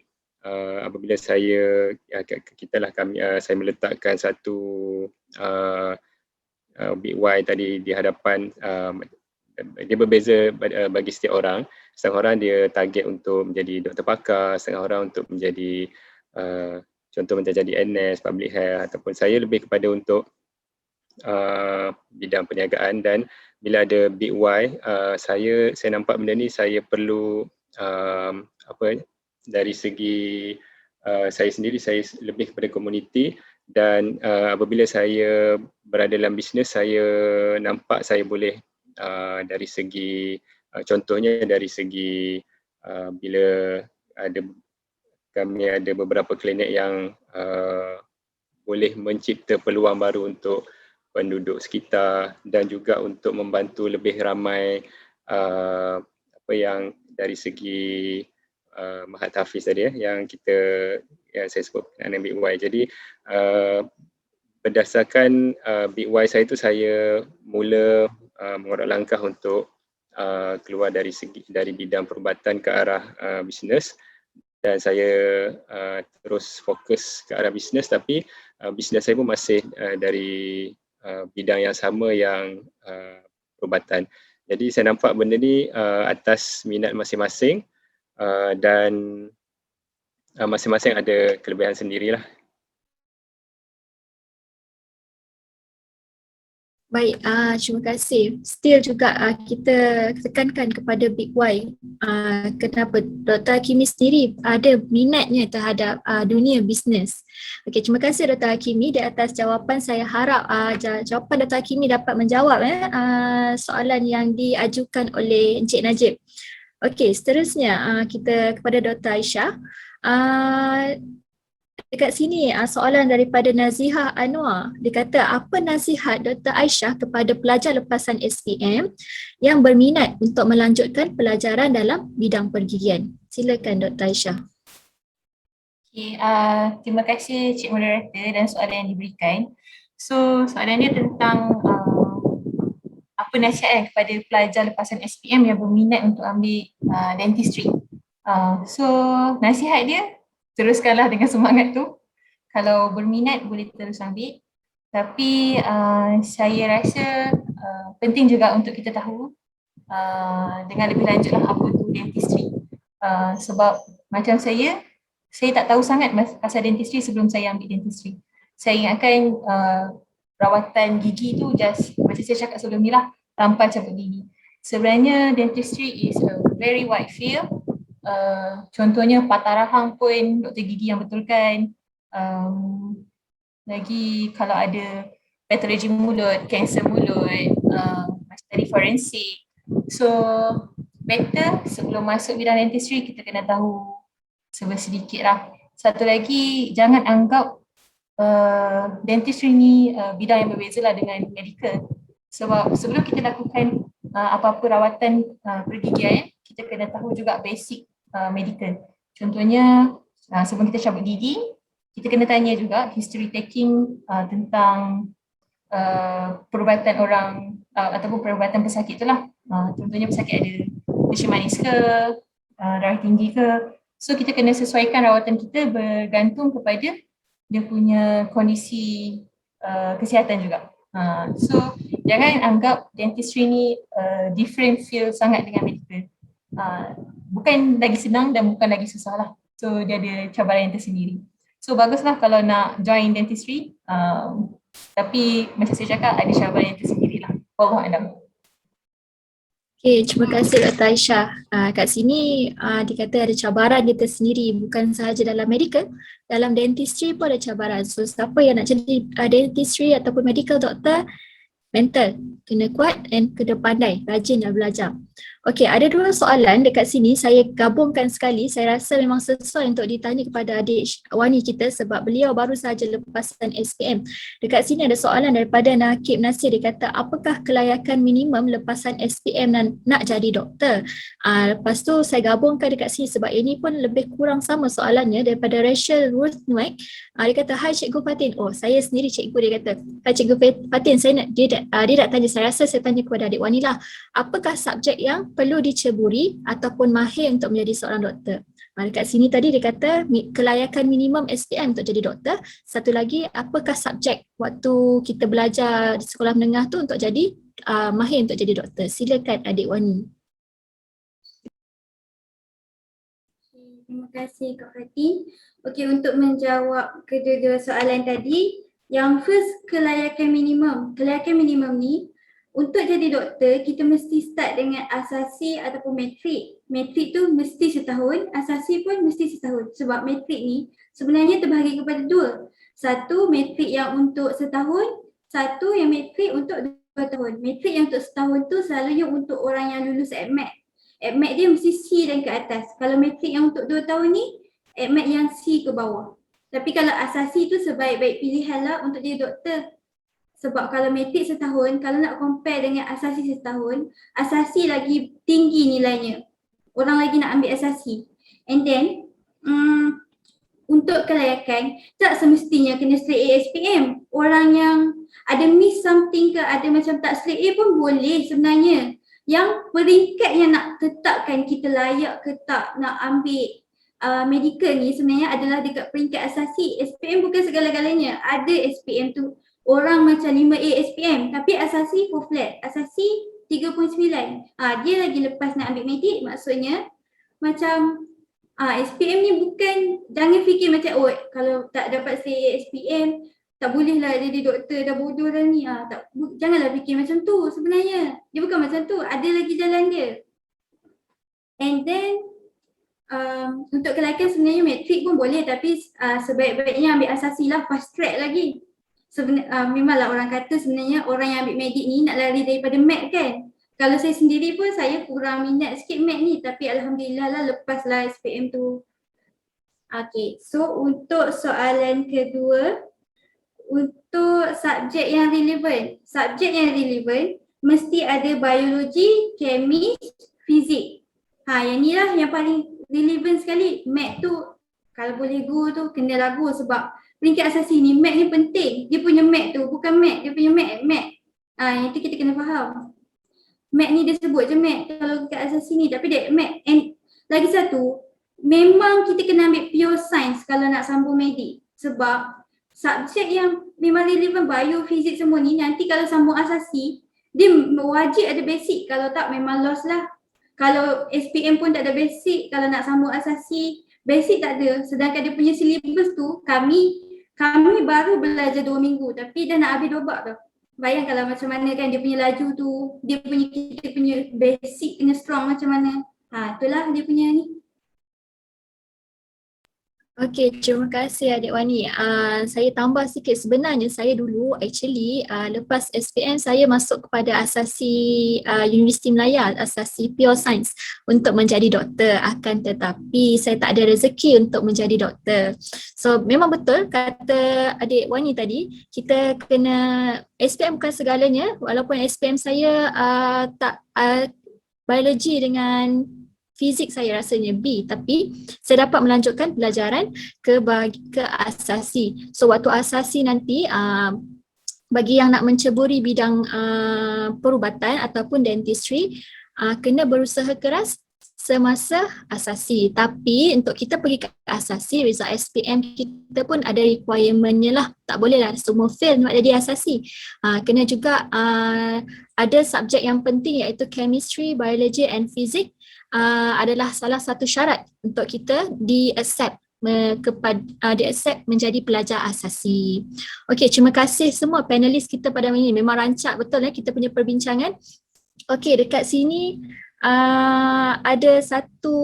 apabila saya meletakkan satu Big Y tadi di hadapan, dia berbeza bagi setiap orang. Setengah orang dia target untuk menjadi doktor pakar, setengah orang untuk menjadi contoh macam jadi NS, public health, ataupun saya lebih kepada untuk bidang perniagaan. Dan bila ada Big Y, saya nampak benda ni saya perlu dari segi saya sendiri, saya lebih kepada komuniti. Dan apabila saya berada dalam bisnes, saya nampak saya boleh dari segi contohnya dari segi bila kami ada beberapa klinik yang boleh mencipta peluang baru untuk penduduk sekitar dan juga untuk membantu lebih ramai yang dari segi Mahat Hafiz tadi yang saya sebut dengan Big Y. Jadi berdasarkan Big Y saya itu, saya mula mengorak langkah untuk keluar dari bidang perubatan ke arah bisnes, dan saya terus fokus ke arah bisnes, tapi bisnes saya pun masih dari bidang yang sama, yang perubatan. Jadi saya nampak benda ni atas minat masing-masing, dan masing-masing ada kelebihan sendirilah. Baik, terima kasih. Still juga kita tekankan kepada Big Y. Kenapa Dr. Hakimi sendiri ada minatnya terhadap dunia bisnes. Okey, terima kasih Dr. Hakimi di atas jawapan. Saya harap jawapan Dr. Hakimi dapat menjawab soalan yang diajukan oleh Encik Najib. Okey, seterusnya kita kepada Dr. Aisyah. Dekat sini soalan daripada Nazihah Anwar. Dia kata, apa nasihat Dr. Aisyah kepada pelajar lepasan SPM yang berminat untuk melanjutkan pelajaran dalam bidang pergigian? Silakan Dr. Aisyah. Okay, terima kasih Cik Moderator dan soalan yang diberikan. So soalan dia tentang apa nasihat kepada pelajar lepasan SPM yang berminat untuk ambil dentistry. So nasihat dia, teruskanlah dengan semangat tu. Kalau berminat boleh terus ambil. Tapi saya rasa penting juga untuk kita tahu dengan lebih lanjutlah apa tu dentistry. Sebab macam saya tak tahu sangat pasal dentistry sebelum saya ambil dentistry. Saya ingatkan rawatan gigi tu just macam saya cakap sebelum ni lah, tanpa cabut gigi. Sebenarnya dentistry is a very wide field. Contohnya patah rahang pun doktor gigi yang betulkan. Lagi kalau ada patologi mulut, kanser mulut, macam tadi forensik. So better sebelum masuk bidang dentistry kita kena tahu sedikit lah. Satu lagi, jangan anggap dentistry ni bidang yang berbeza lah dengan medical. Sebab sebelum kita lakukan apa-apa rawatan pergigian, kita kena tahu juga basic medical. Contohnya sebelum kita cabut gigi, kita kena tanya juga history taking tentang perubatan orang ataupun perubatan pesakit itulah. Contohnya pesakit ada usia manis ke, darah tinggi ke. So kita kena sesuaikan rawatan kita bergantung kepada dia punya kondisi kesihatan juga. So jangan anggap dentistry ni different field sangat dengan medical. Bukan lagi senang dan bukan lagi susah lah. So dia ada cabaran yang tersendiri. So baguslah kalau nak join dentistry, tapi macam saya cakap ada cabaran yang tersendiri lah. Wallahu a'lam. Okay, terima kasih Dr. Aisyah. Kat sini dikata ada cabaran dia tersendiri, bukan sahaja dalam medical, dalam dentistry pun ada cabaran. So siapa yang nak jadi dentistry ataupun medical doctor, mental kena kuat dan kena pandai, rajin dan belajar. Okey, ada dua soalan dekat sini saya gabungkan sekali. Saya rasa memang sesuai untuk ditanya kepada adik Wani kita sebab beliau baru sahaja lepasan SPM. Dekat sini ada soalan daripada Nakib Nasir, dia kata apakah kelayakan minimum lepasan SPM dan nak jadi doktor? Lepas tu saya gabungkan dekat sini sebab ini pun lebih kurang sama soalannya daripada Rachel Ruthnoek. Dia kata, hai Cikgu Fatin. Oh, saya sendiri cikgu, dia kata. Hai Cikgu Fatin, dia nak tanya, saya rasa saya tanya kepada adik Wani lah. Apakah subjek yang perlu diceburi ataupun mahir untuk menjadi seorang doktor? Dekat sini tadi dia kata kelayakan minimum SPM untuk jadi doktor. Satu lagi, apakah subjek waktu kita belajar di sekolah menengah tu untuk jadi mahir untuk jadi doktor? Silakan adik Wani. Terima kasih Kak Fatin. Okey, untuk menjawab kedua-dua soalan tadi, yang first kelayakan minimum. Kelayakan minimum ni untuk jadi doktor kita mesti start dengan asasi ataupun matrik. Matrik tu mesti setahun, asasi pun mesti setahun. Sebab matrik ni sebenarnya terbahagi kepada dua. Satu matrik yang untuk setahun, satu yang matrik untuk 2 tahun. Matrik yang untuk setahun tu selalunya untuk orang yang lulus ADMAT. ADMAT dia mesti C dan ke atas. Kalau matrik yang untuk 2 tahun ni, ADMAT yang C ke bawah. Tapi kalau asasi tu sebaik-baik pilihan lah untuk jadi doktor. Sebab kalau matrik setahun, kalau nak compare dengan asasi setahun, asasi lagi tinggi nilainya. Orang lagi nak ambil asasi. And then, untuk kelayakan, tak semestinya kena straight A SPM. Orang yang ada miss something ke, ada macam tak straight A pun boleh sebenarnya. Yang peringkat yang nak tetapkan kita layak ke tak nak ambil medical ni sebenarnya adalah dekat peringkat asasi. SPM bukan segala-galanya. Ada SPM tu orang macam 5A SPM tapi asasi full flat. Asasi 3.9. Dia lagi lepas nak ambil medik, maksudnya macam SPM ni bukan, jangan fikir macam oh kalau tak dapat say SPM tak boleh lah jadi doktor, dah bodoh dah ni. Janganlah fikir macam tu sebenarnya. Dia bukan macam tu, ada lagi jalan dia. And then untuk kelayakan sebenarnya matrik pun boleh tapi sebaik-baiknya ambil asasi lah, fast track lagi. Memanglah orang kata sebenarnya orang yang ambil medik ni nak lari daripada mat kan. Kalau saya sendiri pun saya kurang minat sikit mat ni tapi alhamdulillah lah lepas lah SPM tu. Okay, so untuk soalan kedua, untuk subjek yang relevan. Subjek yang relevan mesti ada biologi, kemis, fizik. Yang ni lah yang paling relevan sekali. Mat tu kalau boleh go tu kena go sebab peringkat asasi ni, mat ni penting. Dia punya mat tu bukan mat, dia punya mat. Yang tu kita kena faham. Mat ni dia sebut je mat kalau dekat asasi ni tapi dia mat. And lagi satu, memang kita kena ambil pure science kalau nak sambung medik. Sebab subjek yang memang relevan bio, fizik semua ni nanti kalau sambung asasi, dia wajib ada basic. Kalau tak memang lost lah. Kalau SPM pun tak ada basic, kalau nak sambung asasi, basic tak ada. Sedangkan dia punya syllabus tu, kami baru belajar 2 minggu tapi dah nak habis 2 bab dah. Bayangkanlah macam mana kan dia punya laju tu, kita punya basic kena strong macam mana. Itulah dia punya ni. Okey, terima kasih adik Wani. Saya tambah sikit, sebenarnya saya dulu actually lepas SPM saya masuk kepada asasi Universiti Melaya, asasi Pure Science untuk menjadi doktor, akan tetapi saya tak ada rezeki untuk menjadi doktor. So memang betul kata adik Wani tadi, kita kena SPM bukan segalanya, walaupun SPM saya tak biologi dengan fizik saya rasanya B, tapi saya dapat melanjutkan pelajaran ke asasi. So waktu asasi nanti bagi yang nak menceburi bidang perubatan ataupun dentistry, kena berusaha keras semasa asasi. Tapi untuk kita pergi ke asasi, result SPM kita pun ada requirementnya lah. Tak boleh lah semua fail nak jadi asasi. Kena juga ada subjek yang penting iaitu chemistry, biology and physics adalah salah satu syarat untuk kita di-accept menjadi pelajar asasi. Okey, terima kasih semua panelis kita pada hari ini. Memang rancak betul kita punya perbincangan. Okey, dekat sini ada satu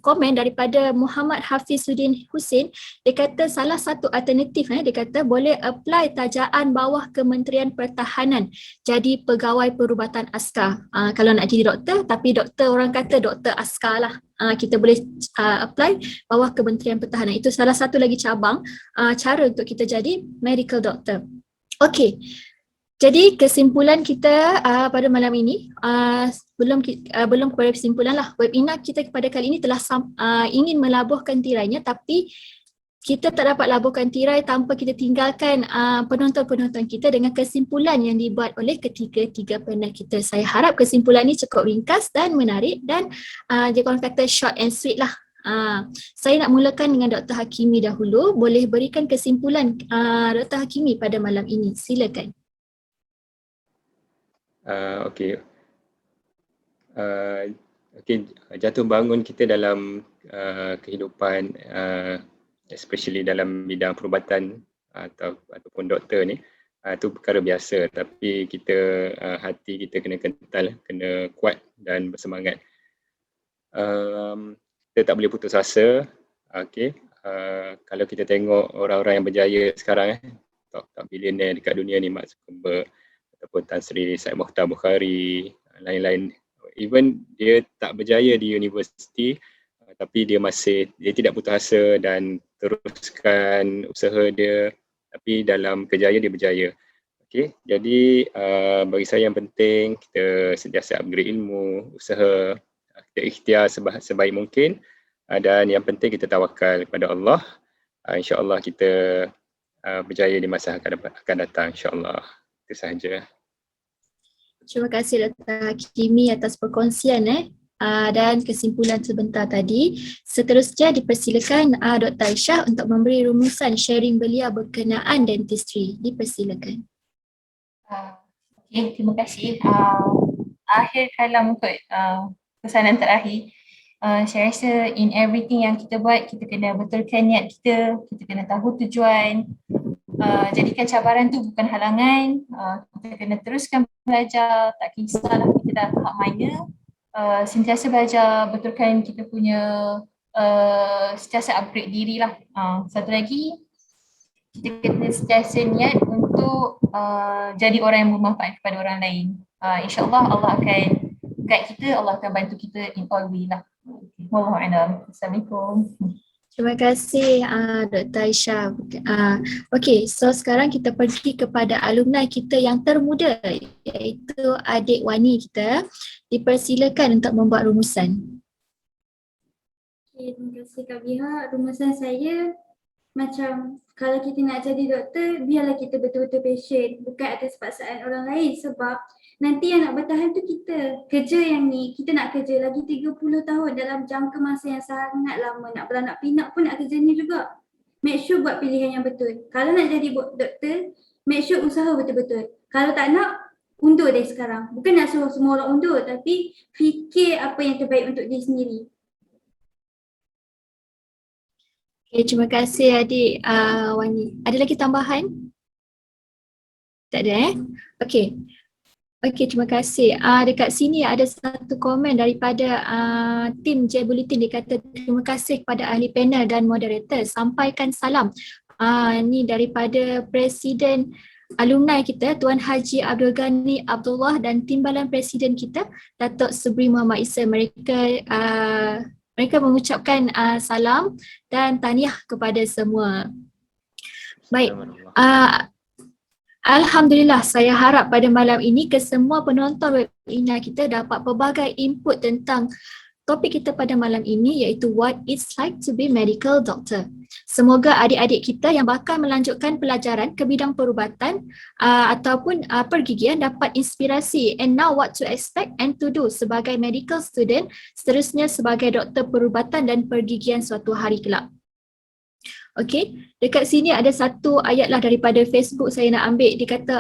komen daripada Muhammad Hafizuddin Hussein. Dia kata salah satu alternatif dia kata boleh apply tajaan bawah Kementerian Pertahanan jadi pegawai perubatan askar. Kalau nak jadi doktor, tapi doktor orang kata doktor askar lah. Kita boleh apply bawah Kementerian Pertahanan. Itu salah satu lagi cabang cara untuk kita jadi medical doctor. Okey. Jadi kesimpulan kita pada malam ini, belum kepada kesimpulan lah, webinar kita pada kali ini telah ingin melabuhkan tirainya, tapi kita tak dapat labuhkan tirai tanpa kita tinggalkan penonton-penonton kita dengan kesimpulan yang dibuat oleh ketiga-tiga panel kita. Saya harap kesimpulan ini cukup ringkas dan menarik dan dia orang kata short and sweet lah. Saya nak mulakan dengan Dr. Hakimi dahulu. Boleh berikan kesimpulan Dr. Hakimi pada malam ini. Silakan. Okey, jatuh bangun kita dalam kehidupan, especially dalam bidang perubatan ataupun doktor ni, itu perkara biasa. Tapi kita hati kita kena kental, kena kuat dan bersemangat. Kita tak boleh putus asa. Okey, kalau kita tengok orang-orang yang berjaya sekarang, top billionaire dekat dunia ni, Mark Zuckerberg ataupun Tan Sri, Syed Mokhtar Bukhari, lain-lain. Even dia tak berjaya di universiti, tapi dia tidak putus asa dan teruskan usaha dia, tapi dalam kerjaya dia berjaya. Okey, jadi bagi saya yang penting kita sentiasa upgrade ilmu, usaha, kita ikhtiar sebaik mungkin, dan yang penting kita tawakal kepada Allah. InsyaAllah kita berjaya di masa akan datang, insyaAllah. Itu sahaja. Terima kasih Dr. Hakimi atas perkongsian dan kesimpulan sebentar tadi. Seterusnya dipersilakan Dr. Aisyah untuk memberi rumusan sharing beliau berkenaan dentistry. Dipersilakan. Okay, terima kasih. Akhir kalam untuk pesanan terakhir. Saya rasa in everything yang kita buat, kita kena betulkan niat kita kena tahu tujuan. Jadikan cabaran tu bukan halangan, kita kena teruskan belajar, tak kisahlah kita dah tahap mana, sentiasa belajar, betulkan kita punya sentiasa upgrade diri lah. Satu lagi, kita kena sentiasa niat untuk jadi orang yang bermanfaat kepada orang lain. InsyaAllah Allah akan guide kita, Allah akan bantu kita in all way lah. Wallahualam. Assalamualaikum. Terima kasih Dr. Aisyah. Okey, so sekarang kita pergi kepada alumni kita yang termuda, iaitu adik Wani kita. Dipersilakan untuk membuat rumusan. Okay, terima kasih Kak Biha. Rumusan saya macam kalau kita nak jadi doktor, biarlah kita betul-betul passion, bukan atas paksaan orang lain, sebab nanti yang nak bertahan tu kita. Kerja yang ni, kita nak kerja lagi 30 tahun dalam jangka masa yang sangat lama. Nak beranak pinak pun nak kerja ni juga. Make sure buat pilihan yang betul. Kalau nak jadi doktor, make sure usaha betul-betul. Kalau tak nak, undur dari sekarang. Bukan nak suruh semua orang undur, tapi fikir apa yang terbaik untuk diri sendiri. Okay, terima kasih adik Wani. Ada lagi tambahan? Tak ada Okey. Okey, terima kasih. Dekat sini ada satu komen daripada tim J Bulletin. Dia kata terima kasih kepada ahli panel dan moderator. Sampaikan salam. Ni daripada Presiden alumni kita, Tuan Haji Abdul Ghani Abdullah, dan timbalan Presiden kita, Datuk Subri Muhammad Isa. Mereka mengucapkan salam dan tahniah kepada semua. Baik. Alhamdulillah, saya harap pada malam ini kesemua penonton webinar kita dapat pelbagai input tentang Topik kita pada malam ini iaitu What It's Like to be Medical Doctor. Semoga adik-adik kita yang bakal melanjutkan pelajaran ke bidang perubatan ataupun pergigian dapat inspirasi and now what to expect and to do sebagai medical student, seterusnya sebagai doktor perubatan dan pergigian suatu hari kelak. Okey, dekat sini ada satu ayat lah daripada Facebook saya nak ambil. Dia kata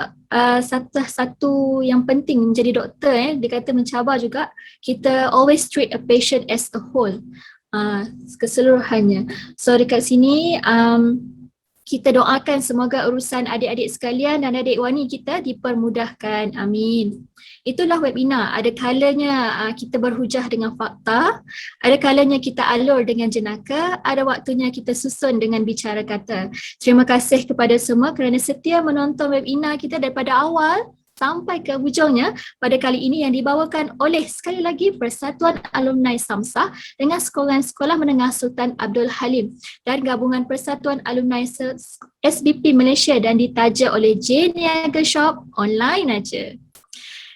satu yang penting menjadi doktor, dia kata mencabar juga, kita always treat a patient as a whole, keseluruhannya. So dekat sini kita doakan semoga urusan adik-adik sekalian dan adik wani kita dipermudahkan. Amin. Itulah webinar. Ada kalanya kita berhujah dengan fakta, ada kalanya kita alur dengan jenaka, ada waktunya kita susun dengan bicara kata. Terima kasih kepada semua kerana setia menonton webinar kita daripada awal sampai ke hujungnya pada kali ini yang dibawakan oleh sekali lagi Persatuan Alumni Samsah dengan Sekolah Menengah Sultan Abdul Halim dan Gabungan Persatuan Alumni SBP Malaysia dan ditaja oleh J Niaga Shop online aja.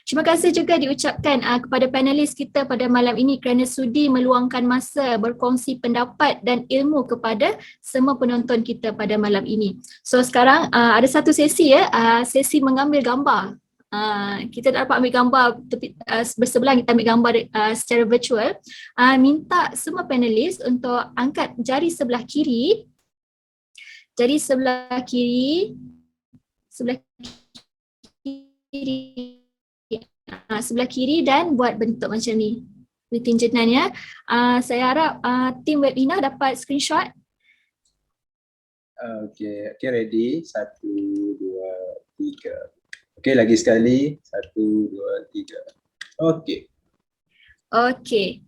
Terima kasih juga diucapkan kepada panelis kita pada malam ini kerana sudi meluangkan masa berkongsi pendapat dan ilmu kepada semua penonton kita pada malam ini. So sekarang ada satu sesi sesi mengambil gambar. Kita tak dapat ambil gambar bersebelah, kita ambil gambar secara virtual. Minta semua panelis untuk angkat jari sebelah kiri, sebelah kiri, sebelah kiri dan buat bentuk macam ni, tinjenan ya. Saya harap tim webinar dapat screenshot. Okay, ready. 1, 2, 3. Okay, lagi sekali. 1, 2, 3. Okay.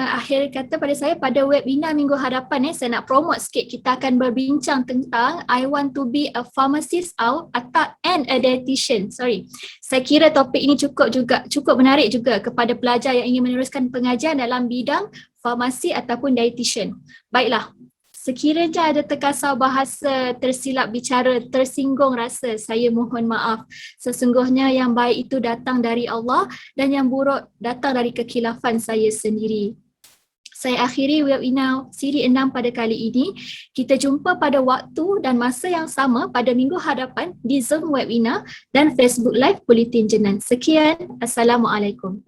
Akhir kata pada saya pada webinar minggu hadapan saya nak promote sikit. Kita akan berbincang tentang I want to be a pharmacist and a dietitian. Saya kira topik ini cukup menarik juga kepada pelajar yang ingin meneruskan pengajian dalam bidang farmasi ataupun dietitian. Baiklah. Sekiranya ada terkasar bahasa, tersilap bicara, tersinggung rasa, saya mohon maaf. Sesungguhnya yang baik itu datang dari Allah dan yang buruk datang dari kekhilafan saya sendiri. Saya akhiri webinar siri 6 pada kali ini. Kita jumpa pada waktu dan masa yang sama pada minggu hadapan di Zoom webinar dan Facebook Live Bulletin Jenan. Sekian, Assalamualaikum.